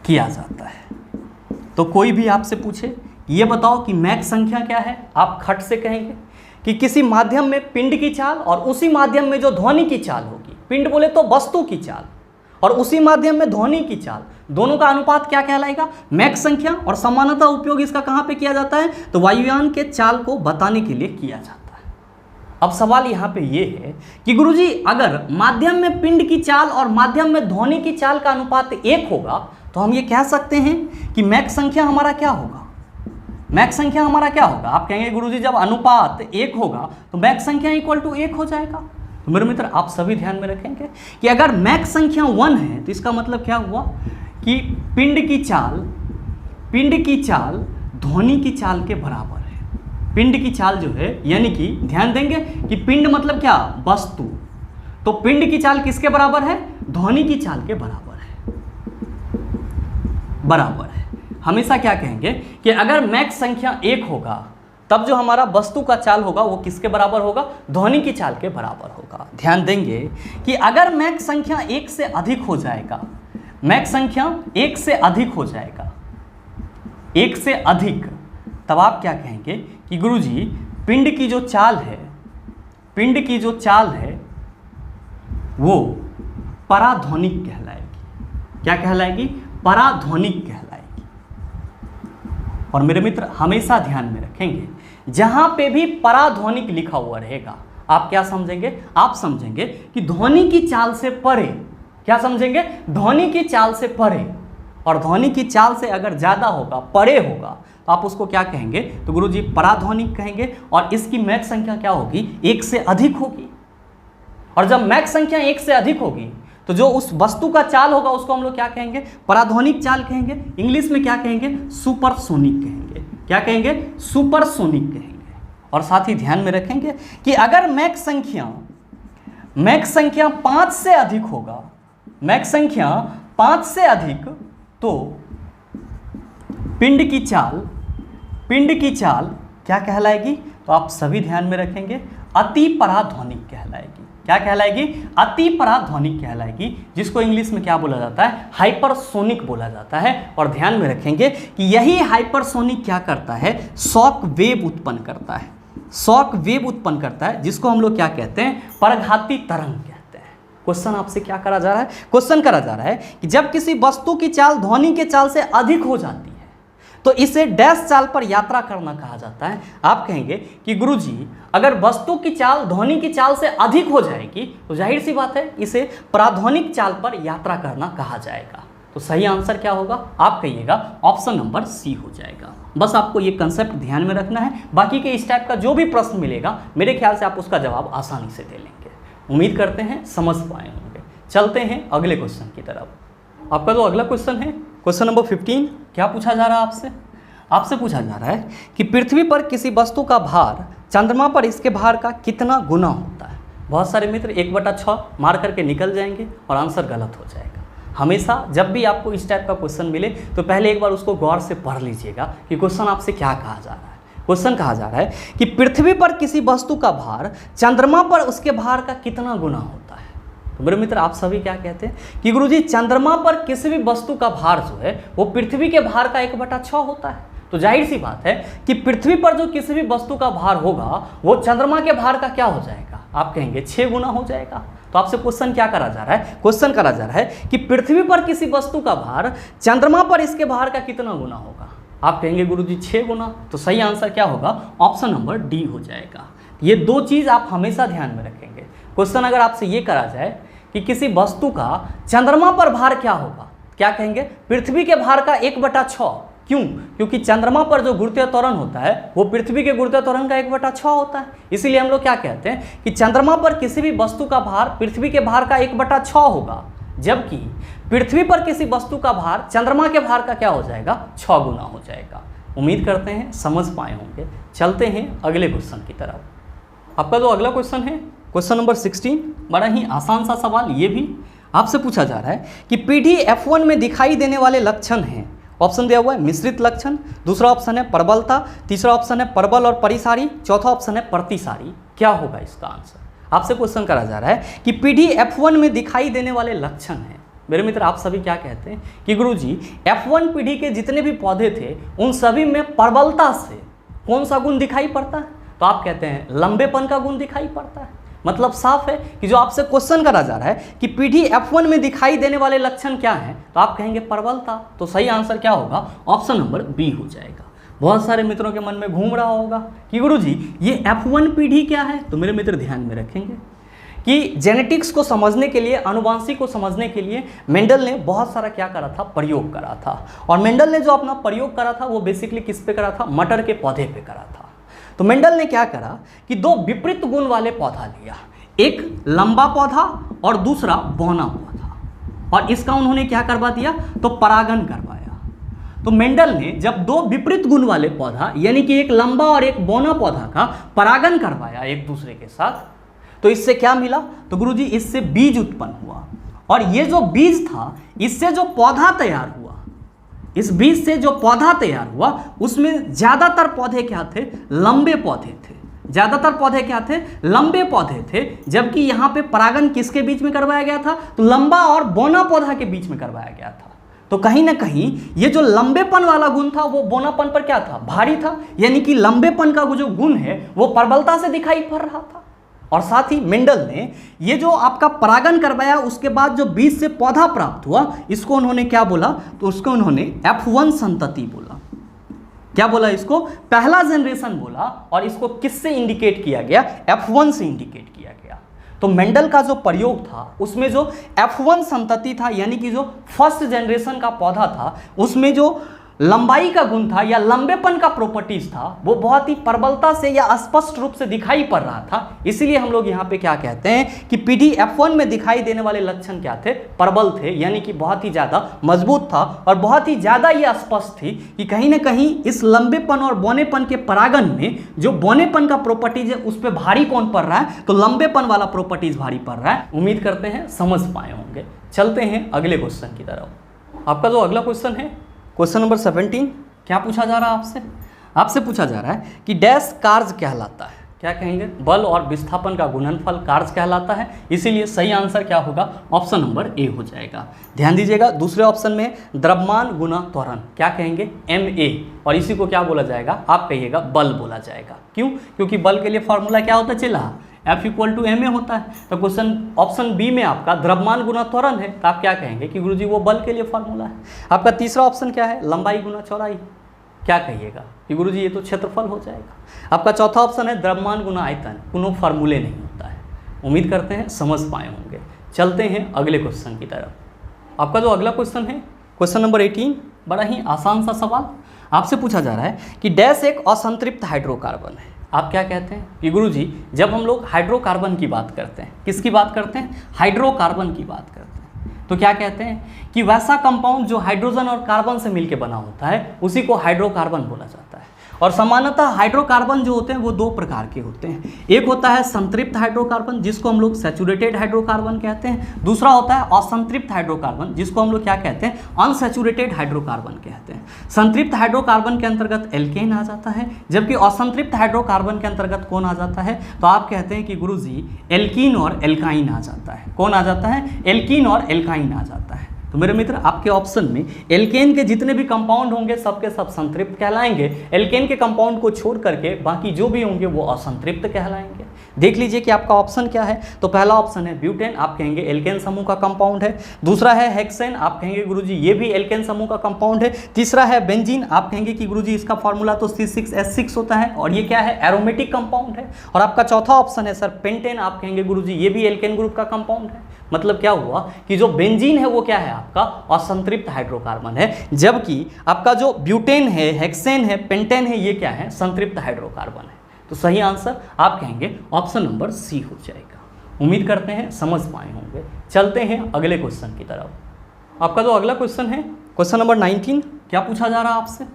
किया जाता है। तो कोई भी आपसे पूछे ये बताओ कि मैक संख्या क्या है, आप खट से कहेंगे कि किसी माध्यम में पिंड की चाल और उसी माध्यम में जो ध्वनि की चाल होगी, पिंड बोले तो वस्तु की चाल और उसी माध्यम में ध्वनि की चाल, दोनों का अनुपात क्या कहलाएगा? मैक संख्या। और समानता उपयोग इसका कहाँ पे किया जाता है? तो वायुयान के चाल को बताने के लिए किया जाता है। अब सवाल यहाँ पे ये है कि गुरुजी अगर माध्यम में पिंड की चाल और माध्यम में ध्वनि की चाल का अनुपात 1 होगा तो हम ये कह सकते हैं कि मैक संख्या हमारा क्या होगा? मैक संख्या हमारा क्या होगा? आप कहेंगे गुरुजी जब अनुपात 1 होगा तो मैक संख्या इक्वल टू 1 हो जाएगा। तो मेरे मित्र आप सभी ध्यान में रखेंगे कि अगर मैक संख्या 1 है तो इसका मतलब क्या हुआ कि पिंड की चाल ध्वनि की चाल के बराबर है। पिंड की चाल जो है यानी कि ध्यान देंगे कि पिंड मतलब क्या? वस्तु। तो पिंड की चाल किसके बराबर है? ध्वनि की चाल के बराबर है, बराबर है। हमेशा क्या कहेंगे कि अगर मैक संख्या 1 होगा तब जो हमारा वस्तु का चाल होगा वो किसके बराबर होगा? ध्वनि की चाल के बराबर होगा। ध्यान देंगे कि अगर मैक संख्या 1 से अधिक हो जाएगा, मैक संख्या 1 से अधिक हो जाएगा, 1 से अधिक, तब आप क्या कहेंगे कि गुरुजी पिंड की जो चाल है, पिंड की जो चाल है वो पराध्वनिक कहलाएगी। क्या कहलाएगी? पराध्वनिक कहलाएगी। और मेरे मित्र हमेशा ध्यान में रखेंगे जहां पे भी पराध्वनिक लिखा हुआ रहेगा आप क्या समझेंगे? आप समझेंगे कि ध्वनि की चाल से परे। क्या समझेंगे? ध्वनि की चाल से परे। और ध्वनि की चाल से अगर ज़्यादा होगा, परे होगा, तो आप उसको क्या कहेंगे? तो गुरुजी पराध्वनिक कहेंगे। और इसकी मैक संख्या क्या होगी? 1 से अधिक होगी। और जब मैक संख्या 1 से अधिक होगी तो जो उस वस्तु का चाल होगा उसको हम लोग क्या कहेंगे? पराध्वनिक चाल कहेंगे। इंग्लिश में क्या कहेंगे? सुपरसोनिक कहेंगे। क्या कहेंगे? सुपरसोनिक कहेंगे। और साथ ही ध्यान में रखेंगे कि अगर मैक संख्या 5 से अधिक होगा, मैक संख्या 5 से अधिक, तो पिंड की चाल क्या कहलाएगी? तो आप सभी ध्यान में रखेंगे अति पराध्वनिक कहलाएगी। क्या कहलाएगी? अति पराध्वनिक कहलाएगी, जिसको इंग्लिश में क्या बोला जाता है? हाइपरसोनिक बोला जाता है। और ध्यान में रखेंगे कि यही हाइपरसोनिक क्या करता है? शॉक वेव उत्पन्न करता है। शॉक वेव उत्पन्न करता है जिसको हम लोग क्या कहते हैं? परघाती तरंग कहते हैं। क्वेश्चन आपसे क्या करा जा रहा है? क्वेश्चन करा जा रहा है कि जब किसी वस्तु की चाल ध्वनि के चाल से अधिक हो जाती है तो इसे डैश चाल पर यात्रा करना कहा जाता है। आप कहेंगे कि गुरुजी अगर वस्तु की चाल ध्वनि की चाल से अधिक हो जाएगी तो जाहिर सी बात है इसे पराध्वनिक चाल पर यात्रा करना कहा जाएगा। तो सही आंसर क्या होगा? आप कहिएगा ऑप्शन नंबर सी हो जाएगा। बस आपको ये कंसेप्ट ध्यान में रखना है। बाकी के इस टाइप का जो भी प्रश्न मिलेगा मेरे ख्याल से आप उसका जवाब आसानी से दे लेंगे। उम्मीद करते हैं समझ पाए होंगे। चलते हैं अगले क्वेश्चन की तरफ। आपका जो अगला क्वेश्चन है क्वेश्चन नंबर 15, क्या पूछा जा रहा है आपसे? आपसे पूछा जा रहा है कि पृथ्वी पर किसी वस्तु का भार चंद्रमा पर इसके भार का कितना गुना होता है? बहुत सारे मित्र 1/6 मार करके निकल जाएंगे और आंसर गलत हो जाएगा। हमेशा जब भी आपको इस टाइप का क्वेश्चन मिले तो पहले एक बार उसको गौर से पढ़ लीजिएगा कि क्वेश्चन आपसे क्या कहा जा रहा है। क्वेश्चन कहा जा रहा है कि पृथ्वी पर किसी वस्तु का भार चंद्रमा पर उसके भार का कितना गुना होता है। तो मेरे मित्र आप सभी क्या कहते हैं कि गुरुजी चंद्रमा पर किसी भी वस्तु का भार जो है वो पृथ्वी के भार का 1/6 होता है। तो जाहिर सी बात है कि पृथ्वी पर जो किसी भी वस्तु का भार होगा वो चंद्रमा के भार का क्या हो जाएगा, आप कहेंगे 6 गुना हो जाएगा। तो आपसे क्वेश्चन क्या करा जा रहा है, क्वेश्चन करा जा रहा है कि पृथ्वी पर किसी वस्तु का भार चंद्रमा पर इसके भार का कितना गुना होगा, आप कहेंगे गुरुजी 6 गुना। तो सही आंसर क्या होगा, ऑप्शन नंबर डी हो जाएगा। ये दो चीज़ आप हमेशा ध्यान में रखेंगे। क्वेश्चन अगर आपसे ये करा जाए कि किसी वस्तु का चंद्रमा पर भार क्या होगा, क्या कहेंगे, पृथ्वी के भार का 1/6। क्यों, क्योंकि चंद्रमा पर जो गुरुत्वीय त्वरण होता है वो पृथ्वी के गुरुत्वीय त्वरण का 1/6 होता है। इसीलिए हम लोग क्या कहते हैं कि चंद्रमा पर किसी भी वस्तु का भार पृथ्वी के भार का 1/6 होगा, जबकि पृथ्वी पर किसी वस्तु का भार चंद्रमा के भार का क्या हो जाएगा, 6 गुना हो जाएगा। उम्मीद करते हैं समझ पाए होंगे। चलते हैं अगले क्वेश्चन की तरफ। आपका जो अगला क्वेश्चन है क्वेश्चन नंबर 16, बड़ा ही आसान सा सवाल ये भी आपसे पूछा जा रहा है कि पीढ़ी F1 में दिखाई देने वाले लक्षण हैं। ऑप्शन दिया हुआ है मिश्रित लक्षण, दूसरा ऑप्शन है प्रबलता, तीसरा ऑप्शन है प्रबल और परिसारी, चौथा ऑप्शन है प्रतिसारी। क्या होगा इसका आंसर, आपसे क्वेश्चन करा जा रहा है कि पीढ़ी F1 में दिखाई देने वाले लक्षण हैं। मेरे मित्र आप सभी क्या कहते हैं कि गुरुजी F1 पीढ़ी के जितने भी पौधे थे उन सभी में प्रबलता से कौन सा गुण दिखाई पड़ता है, तो आप कहते हैं लंबेपन का गुण दिखाई पड़ता है। मतलब साफ है कि जो आपसे क्वेश्चन करा जा रहा है कि पीढ़ी F1 में दिखाई देने वाले लक्षण क्या हैं, तो आप कहेंगे प्रबलता। तो सही आंसर क्या होगा, ऑप्शन नंबर बी हो जाएगा। बहुत सारे मित्रों के मन में घूम रहा होगा कि गुरुजी ये F1 पीढ़ी क्या है। तो मेरे मित्र ध्यान में रखेंगे कि जेनेटिक्स को समझने के लिए, अनुवांशिक को समझने के लिए मेंडल ने बहुत सारा क्या करा था, प्रयोग करा था। और मेंडल ने जो अपना प्रयोग करा था वो बेसिकली किस पे करा था, मटर के पौधे पे करा था। तो मेंडल ने क्या करा कि 2 विपरीत गुण वाले पौधा लिया, एक लंबा पौधा और दूसरा बौना पौधा, और इसका उन्होंने क्या करवा दिया, तो परागन करवाया। तो मेंडल ने जब 2 विपरीत गुण वाले पौधा यानी कि एक लंबा और एक बौना पौधा का परागन करवाया एक दूसरे के साथ, तो इससे क्या मिला, तो गुरुजी इससे बीज उत्पन्न हुआ। और ये जो बीज था इससे जो पौधा तैयार हुआ, इस बीज से जो पौधा तैयार हुआ उसमें ज्यादातर पौधे क्या थे, लंबे पौधे थे। ज्यादातर पौधे क्या थे, लंबे पौधे थे। जबकि यहाँ पे परागन किसके बीच में करवाया गया था, तो लंबा और बौना पौधा के बीच में करवाया गया था। तो कहीं ना कहीं ये जो लंबेपन वाला गुण था वो बौनापन पर क्या था, भारी था। यानी कि लंबेपन का जो गुण है वो प्रबलता से दिखाई पड़ रहा था। और साथ ही मेंडल ने ये जो आपका परागन करवाया उसके बाद जो बीज से पौधा प्राप्त हुआ, इसको उन्होंने क्या बोला, तो उसको उन्होंने F1 संतति बोला। क्या बोला, इसको पहला जनरेशन बोला। और इसको किससे इंडिकेट किया गया, F1 से इंडिकेट किया गया। तो मेंडल का जो प्रयोग था उसमें जो F1 संतति था यानी कि जो फर्स्ट जनरेशन का पौधा था उसमें जो लंबाई का गुण था या लंबेपन का प्रॉपर्टीज था वो बहुत ही प्रबलता से या स्पष्ट रूप से दिखाई पड़ रहा था। इसीलिए हम लोग यहाँ पे क्या कहते हैं कि पीढ़ी F1 में दिखाई देने वाले लक्षण क्या थे, प्रबल थे। यानी कि बहुत ही ज़्यादा मजबूत था और बहुत ही ज़्यादा ये स्पष्ट थी कि कहीं ना कहीं इस लंबेपन और बौनेपन के परागन में जो बौनेपन का प्रॉपर्टीज है उस पर भारी कौन पड़ रहा है, तो लंबेपन वाला प्रॉपर्टीज भारी पड़ रहा है। उम्मीद करते हैं समझ पाए होंगे। चलते हैं अगले क्वेश्चन की तरफ। आपका जो अगला क्वेश्चन है क्वेश्चन नंबर 17, क्या पूछा जा रहा है आपसे, आपसे पूछा जा रहा है कि डैश कार्य कहलाता है। क्या कहेंगे, बल और विस्थापन का गुणनफल कार्य कहलाता है। इसीलिए सही आंसर क्या होगा, ऑप्शन नंबर ए हो जाएगा। ध्यान दीजिएगा, दूसरे ऑप्शन में द्रव्यमान गुना त्वरण, क्या कहेंगे, MA, और इसी को क्या बोला जाएगा, आप कहिएगा बल बोला जाएगा। क्यों, क्योंकि बल के लिए फॉर्मूला क्या होता है, चला F = MA होता है। तो क्वेश्चन ऑप्शन बी में आपका द्रव्यमान गुना त्वरण है, तो आप क्या कहेंगे कि गुरुजी वो बल के लिए फॉर्मूला है। आपका तीसरा ऑप्शन क्या है, लंबाई गुना चौड़ाई, क्या कहिएगा कि गुरुजी ये तो क्षेत्रफल हो जाएगा। आपका चौथा ऑप्शन है द्रव्यमान गुना आयतन, कोनो फार्मूले नहीं होता है। उम्मीद करते हैं समझ पाए होंगे। चलते हैं अगले क्वेश्चन की तरफ। आपका जो अगला क्वेश्चन है क्वेश्चन नंबर 18, बड़ा ही आसान सा सवाल आपसे पूछा जा रहा है कि डैश एक असंतृप्त हाइड्रोकार्बन है। आप क्या कहते हैं कि गुरुजी जब हम लोग हाइड्रोकार्बन की बात करते हैं, किसकी बात करते हैं, हाइड्रोकार्बन की बात करते हैं, तो क्या कहते हैं कि वैसा कंपाउंड जो हाइड्रोजन और कार्बन से मिलकर बना होता है उसी को हाइड्रोकार्बन बोला जाता है। और सामान्यतः हाइड्रोकार्बन जो होते हैं वो दो प्रकार के होते हैं। एक होता है संतृप्त हाइड्रोकार्बन जिसको हम लोग सैचुरेटेड हाइड्रोकार्बन कहते हैं, दूसरा होता है असंतृप्त हाइड्रोकार्बन जिसको हम लोग क्या कहते हैं, अनसैचुरेटेड हाइड्रोकार्बन कहते हैं। संतृप्त हाइड्रोकार्बन के अंतर्गत एल्केन आ जाता है, जबकि असंतृप्त हाइड्रोकार्बन के अंतर्गत कौन आ जाता है, तो आप कहते हैं कि गुरुजी एल्कीन और एल्काइन आ जाता है। कौन आ जाता है, एल्कीन और एल्काइन आ जाता है। तो मेरे मित्र आपके ऑप्शन में एल्केन के जितने भी कंपाउंड होंगे सबके सब संतृप्त कहलाएंगे, एल्केन के कंपाउंड को छोड़ करके बाकी जो भी होंगे वो असंतृप्त कहलाएंगे। देख लीजिए कि आपका ऑप्शन क्या है। तो पहला ऑप्शन है ब्यूटेन, आप कहेंगे एल्केन समूह का कंपाउंड है। दूसरा है हेक्सेन, आप कहेंगे गुरुजी ये भी एल्केन समूह का कंपाउंड है। तीसरा है बेंजीन, आप कहेंगे कि गुरुजी इसका फॉर्मूला तो C6H6 होता है और ये क्या है, एरोमेटिक कंपाउंड है। और आपका चौथा ऑप्शन है सर पेंटेन, आप कहेंगे गुरुजी ये भी एल्केन ग्रुप का कंपाउंड है। मतलब क्या हुआ कि जो बेंजीन है वो क्या है, आपका असंतृप्त हाइड्रोकार्बन है, जबकि आपका जो ब्यूटेन है, हेक्सेन है, पेंटेन है, ये क्या है, संतृप्त हाइड्रोकार्बन है। तो सही आंसर आप कहेंगे ऑप्शन नंबर सी हो जाएगा। उम्मीद करते हैं समझ पाए होंगे। चलते हैं अगले क्वेश्चन की तरफ। आपका जो अगला क्वेश्चन है क्वेश्चन नंबर 19, क्या पूछा जा रहा है आपसे?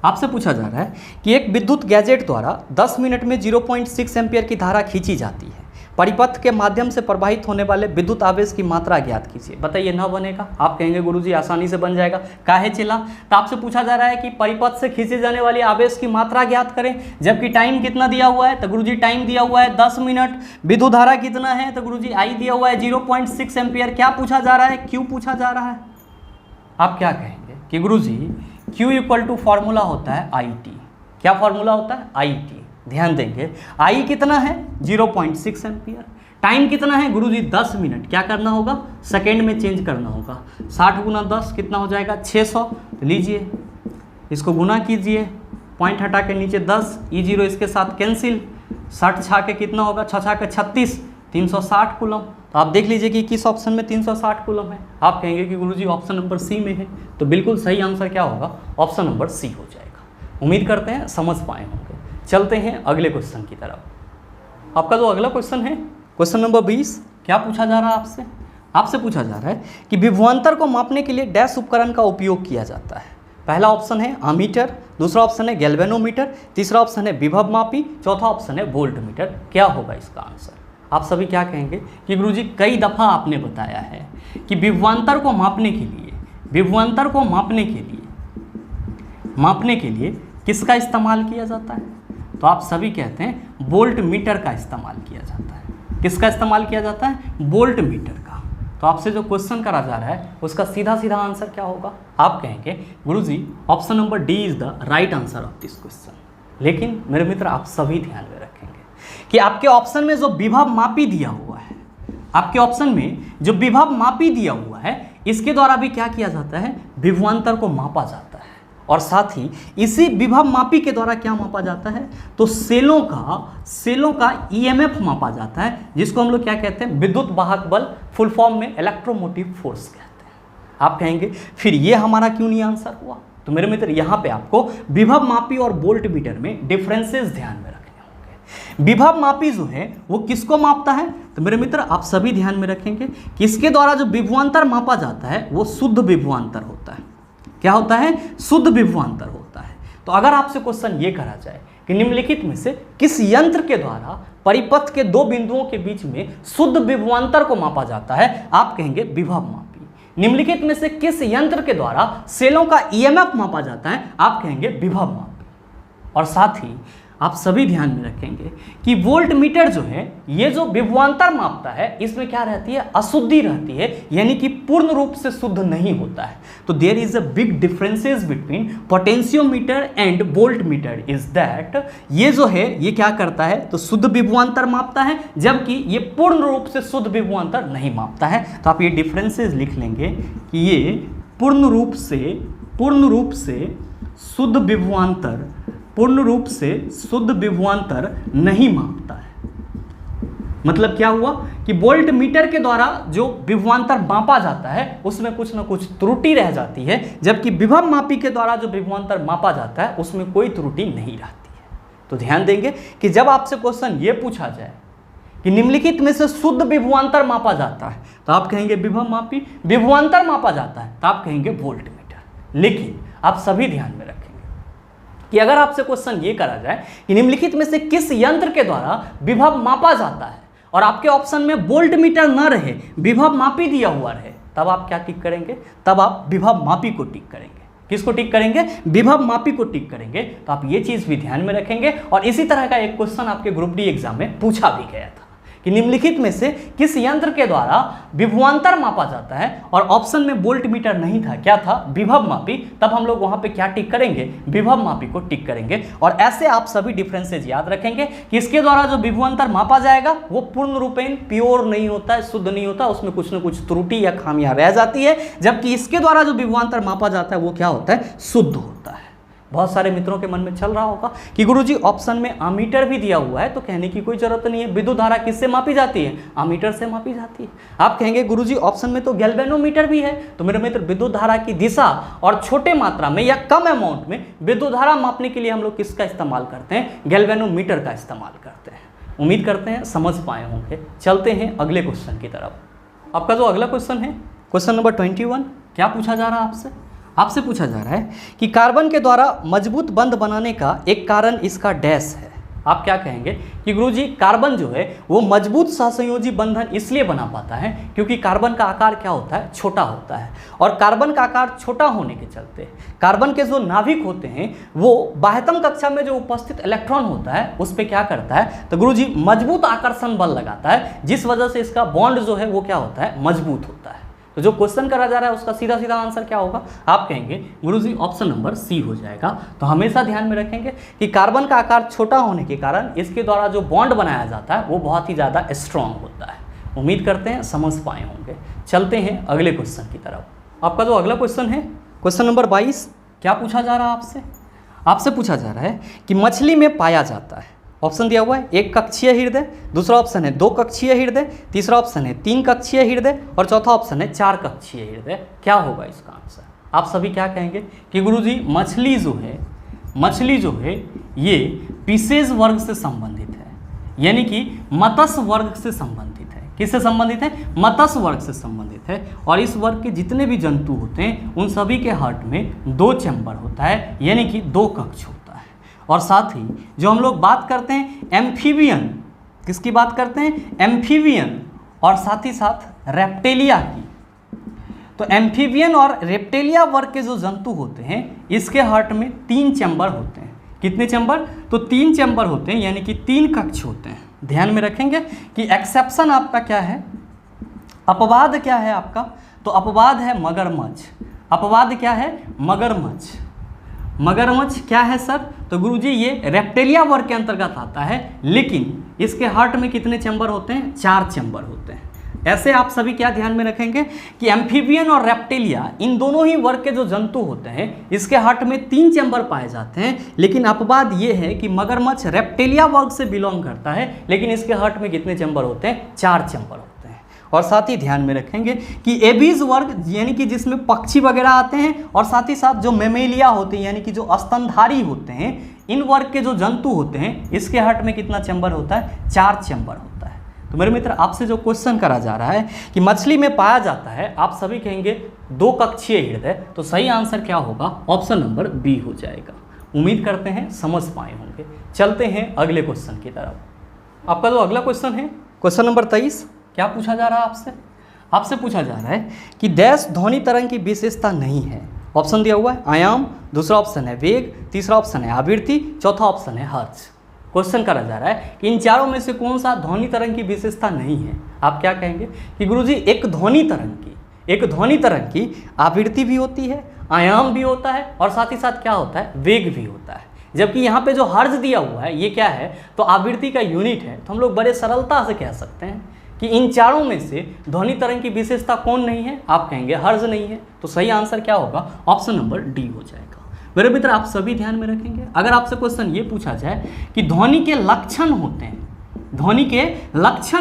आपसे पूछा जा रहा है कि एक विद्युत गैजेट द्वारा 10 मिनट में 0.6 एम्पियर की धारा खींची जाती है, परिपथ के माध्यम से प्रवाहित होने वाले विद्युत आवेश की मात्रा ज्ञात कीजिए। बताइए ना बनेगा? आप कहेंगे गुरुजी आसानी से बन जाएगा, काहे चिल्ला। तो आपसे पूछा जा रहा है कि परिपथ से खींचे जाने वाली आवेश की मात्रा ज्ञात करें, जबकि टाइम कितना दिया हुआ है, तो गुरुजी टाइम दिया हुआ है 10 मिनट। विद्युत धारा कितना है, तो गुरुजी आई दिया हुआ है 0.6 एम्पियर। क्या पूछा जा रहा है, क्यू पूछा जा रहा है। आप क्या कहेंगे कि गुरुजी Q इक्वल टू फॉर्मूला होता है IT। क्या फॉर्मूला होता है, IT। ध्यान देंगे I कितना है 0.6 एम्पियर, टाइम कितना है गुरुजी 10 मिनट। क्या करना होगा, सेकेंड में चेंज करना होगा। 60 गुना 10 कितना हो जाएगा 600। तो लीजिए इसको गुना कीजिए, पॉइंट हटा के नीचे 10, E0 इसके साथ कैंसिल, 60 छा के कितना होगा, 6 छा के 36, 360 कूलम। तो आप देख लीजिए कि किस ऑप्शन में 360 कूलम है। आप कहेंगे कि गुरुजी ऑप्शन नंबर सी में है, तो बिल्कुल सही आंसर क्या होगा, ऑप्शन नंबर सी हो जाएगा। उम्मीद करते हैं समझ पाए होंगे। चलते हैं अगले क्वेश्चन की तरफ। आपका जो अगला क्वेश्चन है क्वेश्चन नंबर 20, क्या पूछा जा रहा है आपसे? आपसे पूछा जा रहा है कि विभवांतर को मापने के लिए डैश उपकरण का उपयोग किया जाता है। पहला ऑप्शन है अमीटर, दूसरा ऑप्शन है गैल्वेनोमीटर, तीसरा ऑप्शन है विभव मापी, चौथा ऑप्शन है वोल्ट मीटर। क्या होगा इसका आंसर? आप सभी क्या कहेंगे कि गुरुजी कई दफ़ा आपने बताया है कि विभवांतर को मापने के लिए, विभवांतर को मापने के लिए किसका इस्तेमाल किया जाता है? तो आप सभी कहते हैं वोल्ट मीटर का इस्तेमाल किया जाता है। किसका इस्तेमाल किया जाता है, वोल्ट मीटर का। तो आपसे जो क्वेश्चन करा जा रहा है उसका सीधा सीधा आंसर क्या होगा? आप कहेंगे गुरुजी option number D is the right answer of this question. लेकिन मेरे मित्र आप सभी ध्यान में रखेंगे कि आपके ऑप्शन में जो विभव मापी दिया हुआ है, आपके ऑप्शन में जो विभव मापी दिया हुआ है, इसके द्वारा भी क्या किया जाता है, विभवांतर को मापा जाता है। और साथ ही इसी विभव मापी के द्वारा क्या मापा जाता है, तो सेलों का EMF मापा जाता है, जिसको हम लोग क्या कहते हैं, विद्युत वाहक बल, फुल फॉर्म में इलेक्ट्रोमोटिव फोर्स कहते हैं। आप कहेंगे फिर ये हमारा क्यों नहीं आंसर हुआ? तो मेरे मित्र यहाँ पे आपको विभव मापी और वोल्ट मीटर में डिफरेंसेस ध्यान में रखने होंगे। विभव मापी जो है वो किसको मापता है? तो मेरे मित्र आप सभी ध्यान में रखेंगे कि इसके द्वारा जो विभवांतर मापा जाता है वो शुद्ध विभवांतर होता है। क्या होता है? शुद्ध विभवांतर होता है। तो अगर आपसे क्वेश्चन ये करा जाए कि निम्नलिखित में से किस यंत्र के द्वारा परिपथ के दो बिंदुओं के बीच में शुद्ध विभवांतर को मापा जाता है, आप कहेंगे विभव मापी। निम्नलिखित में से किस यंत्र के द्वारा सेलों का EMF मापा जाता है, आप कहेंगे विभव मापी। और साथ ही आप सभी ध्यान में रखेंगे कि वोल्ट मीटर जो है ये जो विभवांतर मापता है इसमें क्या रहती है, अशुद्धि रहती है, यानी कि पूर्ण रूप से शुद्ध नहीं होता है। तो there is a big differences between potentiometer and volt meter is that ये जो है ये क्या करता है, तो शुद्ध विभवांतर मापता है, जबकि ये पूर्ण रूप से शुद्ध विभवांतर नहीं मापता है। तो आप ये डिफरेंसेस लिख लेंगे कि ये पूर्ण रूप से शुद्ध विभवांतर नहीं मापता है। मतलब क्या हुआ कि वोल्ट मीटर के द्वारा जो विभवांतर मापा जाता है उसमें कुछ ना कुछ त्रुटि रह जाती है, जबकि विभव मापी के द्वारा जो विभवांतर मापा जाता है उसमें कोई त्रुटि नहीं रहती है। तो ध्यान देंगे कि जब आपसे क्वेश्चन ये पूछा जाए कि निम्नलिखित में से शुद्ध विभवांतर मापा जाता है, तो आप कहेंगे विभव मापी, विभवांतर मापा जाता है तो आप कहेंगे वोल्ट मीटर। लेकिन आप सभी ध्यान में रखेंगे कि अगर आपसे क्वेश्चन ये करा जाए कि निम्नलिखित में से किस यंत्र के द्वारा विभव मापा जाता है और आपके ऑप्शन में वोल्ट मीटर न रहे, विभव मापी दिया हुआ रहे, तब आप क्या टिक करेंगे? तब आप विभव मापी को टिक करेंगे। किसको टिक करेंगे? विभव मापी को टिक करेंगे। तो आप ये चीज भी ध्यान में रखेंगे। और इसी तरह का एक क्वेश्चन आपके ग्रुप डी एग्जाम में पूछा भी गया था कि निम्नलिखित में से किस यंत्र के द्वारा विभवांतर मापा जाता है, और ऑप्शन में वोल्ट मीटर नहीं था, क्या था? विभव मापी। तब हम लोग वहां पे क्या टिक करेंगे? विभव मापी को टिक करेंगे। और ऐसे आप सभी डिफरेंसेज याद रखेंगे कि इसके द्वारा जो विभवांतर मापा जाएगा वो पूर्ण रूपेण प्योर नहीं होता है, शुद्ध नहीं होता, उसमें कुछ न कुछ त्रुटि या खामियां रह जाती है, जबकि इसके द्वारा जो विभवांतर मापा जाता है वो क्या होता है? शुद्ध होता है। बहुत सारे मित्रों के मन में चल रहा होगा कि गुरुजी ऑप्शन में अमीटर भी दिया हुआ है, तो कहने की कोई जरूरत नहीं है। विद्युत धारा किससे मापी जाती है? अमीटर से मापी जाती है। आप कहेंगे गुरुजी ऑप्शन में तो गैल्वेनोमीटर भी है। तो मेरे मित्र, विद्युत धारा की दिशा और छोटे मात्रा में या कम अमाउंट में विद्युत धारा मापने के लिए हम लोग किसका इस्तेमाल करते हैं? गैल्वेनोमीटर का इस्तेमाल करते हैं। उम्मीद करते हैं समझ पाए होंगे। चलते हैं अगले क्वेश्चन की तरफ। आपका जो अगला क्वेश्चन है, क्वेश्चन नंबर 21, क्या पूछा जा रहा है आपसे? आपसे पूछा जा रहा है कि कार्बन के द्वारा मजबूत बंध बनाने का एक कारण इसका डैश है। आप क्या कहेंगे कि गुरुजी कार्बन जो है वो मजबूत सहसंयोजी बंधन इसलिए बना पाता है क्योंकि कार्बन का आकार क्या होता है? छोटा होता है। और कार्बन का आकार छोटा होने के चलते कार्बन के जो नाभिक होते हैं वो बाह्यतम कक्षा में जो उपस्थित इलेक्ट्रॉन होता है उस पर क्या करता है? तो गुरुजी मजबूत आकर्षण बल लगाता है, जिस वजह से इसका बॉन्ड जो है वो क्या होता है? मजबूत होता है। तो जो क्वेश्चन करा जा रहा है उसका सीधा सीधा आंसर क्या होगा? आप कहेंगे गुरुजी ऑप्शन नंबर सी हो जाएगा। तो हमेशा ध्यान में रखेंगे कि कार्बन का आकार छोटा होने के कारण इसके द्वारा जो बॉन्ड बनाया जाता है वो बहुत ही ज़्यादा स्ट्रॉन्ग होता है। उम्मीद करते हैं समझ पाए होंगे। चलते हैं अगले क्वेश्चन की तरफ। आपका जो अगला क्वेश्चन है, क्वेश्चन नंबर 22, क्या पूछा जा रहा है आपसे? आपसे पूछा जा रहा है कि मछली में पाया जाता है। ऑप्शन दिया हुआ है, एक कक्षीय हृदय, दूसरा ऑप्शन है दो कक्षीय हृदय, तीसरा ऑप्शन है तीन कक्षीय हृदय और चौथा ऑप्शन है चार कक्षीय हृदय। क्या होगा इसका आंसर? आप सभी क्या कहेंगे कि गुरुजी मछली जो है ये पिसेज वर्ग से संबंधित है, यानी कि मत्स्य वर्ग से संबंधित है। किससे संबंधित है? मत्स्य वर्ग से संबंधित है। और इस वर्ग के जितने भी जंतु होते हैं उन सभी के हार्ट में दो चैम्बर होता है, यानी कि दो कक्ष होता है। और साथ ही जो हम लोग बात करते हैं एम्फीबियन, किसकी बात करते हैं? एम्फीबियन और साथ ही साथ रेप्टेलिया की। तो एम्फीबियन और रेप्टेलिया वर्ग के जो जंतु होते हैं इसके हार्ट में तीन चैम्बर होते हैं। कितने चैम्बर? तो तीन चैम्बर होते हैं, यानी कि तीन कक्ष होते हैं। ध्यान में रखेंगे कि एक्सेप्शन आपका क्या है? अपवाद क्या है आपका? तो अपवाद है मगरमच्छ। अपवाद क्या है? मगरमच्छ। मगरमच्छ क्या है सर? तो गुरुजी ये रेप्टेलिया वर्ग के अंतर्गत आता है, लेकिन इसके हार्ट में कितने चैम्बर होते हैं? चार चैम्बर होते हैं। ऐसे आप सभी क्या ध्यान में रखेंगे कि एम्फीबियन और रेप्टेलिया इन दोनों ही वर्ग के जो जंतु होते हैं इसके हार्ट में तीन चैम्बर पाए जाते हैं, लेकिन अपवाद ये है कि मगरमच्छ रेप्टेलिया वर्ग से बिलोंग करता है, लेकिन इसके हार्ट में कितने चैम्बर होते हैं? चार चैम्बर होते हैं। और साथ ही ध्यान में रखेंगे कि एबीज वर्ग यानी कि जिसमें पक्षी वगैरह आते हैं, और साथ ही साथ जो मेमेलिया होते हैं यानी कि जो स्तनधारी होते हैं, इन वर्ग के जो जंतु होते हैं इसके हार्ट में कितना चैम्बर होता है? चार चैम्बर होता है। तो मेरे मित्र, आपसे जो क्वेश्चन करा जा रहा है कि मछली में पाया जाता है, आप सभी कहेंगे दो कक्षीय हृदय, तो सही आंसर क्या होगा? ऑप्शन नंबर बी हो जाएगा। उम्मीद करते हैं समझ पाए होंगे। चलते हैं अगले क्वेश्चन की तरफ। आपका जो अगला क्वेश्चन है, क्वेश्चन नंबर 23, क्या पूछा जा रहा है आपसे? आपसे पूछा जा रहा है कि डैश ध्वनि तरंग की विशेषता नहीं है। ऑप्शन दिया हुआ है आयाम, दूसरा ऑप्शन है वेग, तीसरा ऑप्शन है आवृत्ति, चौथा ऑप्शन है हर्ट्ज। क्वेश्चन करा जा रहा है कि इन चारों में से कौन सा ध्वनि तरंग की विशेषता नहीं है? आप क्या कहेंगे कि गुरुजी एक ध्वनि तरंग की आवृत्ति भी होती है, आयाम भी होता है, और साथ ही साथ क्या होता है? वेग भी होता है। जबकि यहाँ पे जो हर्ट्ज दिया हुआ है ये क्या है? तो आवृत्ति का यूनिट है। तो हम लोग बड़े सरलता से कह सकते हैं कि इन चारों में से ध्वनि तरंग की विशेषता कौन नहीं है? आप कहेंगे हर्ट्ज नहीं है। तो सही आंसर क्या होगा? ऑप्शन नंबर डी हो जाएगा। मेरे मित्र, आप सभी ध्यान में रखेंगे, अगर आपसे क्वेश्चन ये पूछा जाए कि ध्वनि के लक्षण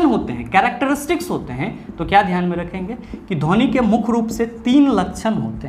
होते हैं, कैरेक्टरिस्टिक्स होते हैं, तो क्या ध्यान में रखेंगे कि ध्वनि के मुख्य रूप से तीन लक्षण होते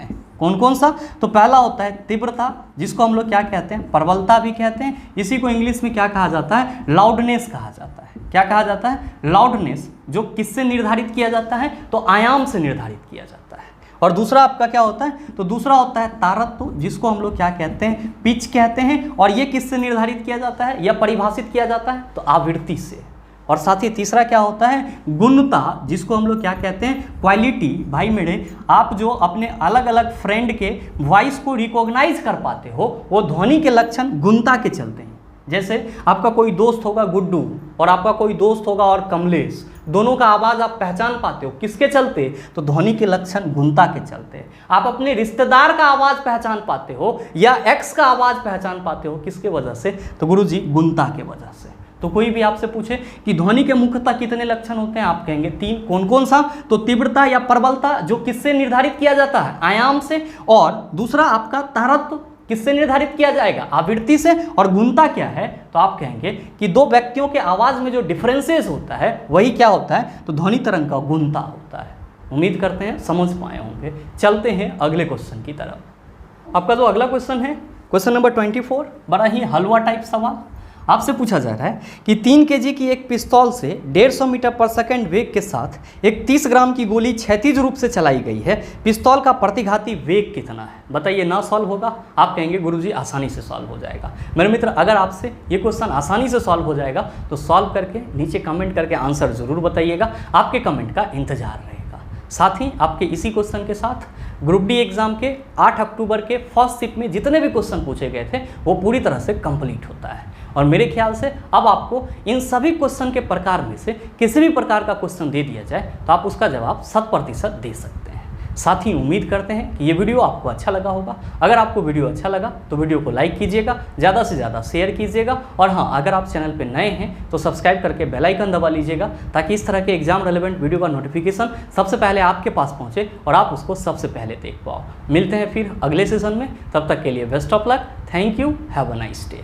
हैं। कौन कौन सा? तो पहला होता है तीव्रता, जिसको हम लोग क्या कहते हैं? प्रबलता भी कहते हैं। इसी को इंग्लिश में क्या कहा जाता है? लाउडनेस कहा जाता है। क्या कहा जाता है? लाउडनेस। जो किससे निर्धारित किया जाता है? तो आयाम से निर्धारित किया जाता है। और दूसरा आपका क्या होता है, तो दूसरा होता है तारत्व, जिसको हम लोग क्या कहते हैं, पिच कहते हैं। और ये किससे निर्धारित किया जाता है या परिभाषित किया जाता है, तो आवृत्ति से। और साथ ही तीसरा क्या होता है, गुणता, जिसको हम लोग क्या कहते हैं, क्वालिटी। भाई मेरे, आप जो अपने अलग अलग फ्रेंड के वॉइस को रिकॉग्नाइज कर पाते हो, वो ध्वनि के लक्षण गुणता के चलते हैं। जैसे आपका कोई दोस्त होगा गुड्डू और आपका कोई दोस्त होगा और कमलेश, दोनों का आवाज़ आप पहचान पाते हो किसके चलते, तो ध्वनि के लक्षण गुणता के चलते। आप अपने रिश्तेदार का आवाज़ पहचान पाते हो या एक्स का आवाज़ पहचान पाते हो किसके वजह से, तो गुरुजी गुणता के वजह से। तो कोई भी आपसे पूछे कि ध्वनि के मुख्यतः कितने लक्षण होते हैं, आप कहेंगे 3। कौन कौन सा, तो तीव्रता या प्रबलता, जो किससे निर्धारित किया जाता है, आयाम से। और दूसरा आपका तारत्व, किससे निर्धारित किया जाएगा, आवृत्ति से। और गुणता क्या है, तो आप कहेंगे कि दो व्यक्तियों के आवाज़ में जो डिफरेंसेस होता है वही क्या होता है, तो ध्वनि तरंग का गुणता होता है। उम्मीद करते हैं समझ पाए होंगे। चलते हैं अगले क्वेश्चन की तरफ। आपका जो अगला क्वेश्चन है, क्वेश्चन नंबर 24, बड़ा ही हलवा टाइप सवाल। आपसे पूछा जा रहा है कि 3 kg की एक पिस्तौल से 150 मीटर पर सेकंड वेग के साथ एक 30 ग्राम की गोली क्षैतिज रूप से चलाई गई है। पिस्तौल का प्रतिघाती वेग कितना है, बताइए। ना सॉल्व होगा, आप कहेंगे गुरुजी आसानी से सॉल्व हो जाएगा। मेरे मित्र, अगर आपसे ये क्वेश्चन आसानी से सॉल्व हो जाएगा तो सॉल्व करके नीचे कमेंट करके आंसर ज़रूर बताइएगा, आपके कमेंट का इंतजार रहेगा। साथ ही आपके इसी क्वेश्चन के साथ ग्रुप डी एग्जाम के 8 अक्टूबर के फर्स्ट शिफ्ट में जितने भी क्वेश्चन पूछे गए थे वो पूरी तरह से कंप्लीट होता है। और मेरे ख्याल से अब आपको इन सभी क्वेश्चन के प्रकार में से किसी भी प्रकार का क्वेश्चन दे दिया जाए तो आप उसका जवाब 100% दे सकते हैं। साथ ही उम्मीद करते हैं कि ये वीडियो आपको अच्छा लगा होगा। अगर आपको वीडियो अच्छा लगा तो वीडियो को लाइक कीजिएगा, ज़्यादा से ज़्यादा शेयर कीजिएगा। और हाँ, अगर आप चैनल पर नए हैं तो सब्सक्राइब करके बेल आइकन दबा लीजिएगा, ताकि इस तरह के एग्जाम रेलेवेंट वीडियो का नोटिफिकेशन सबसे पहले आपके पास पहुँचे और आप उसको सबसे पहले देख पाओ। मिलते हैं फिर अगले सेशन में, तब तक के लिए best of luck. Thank you, have a nice day.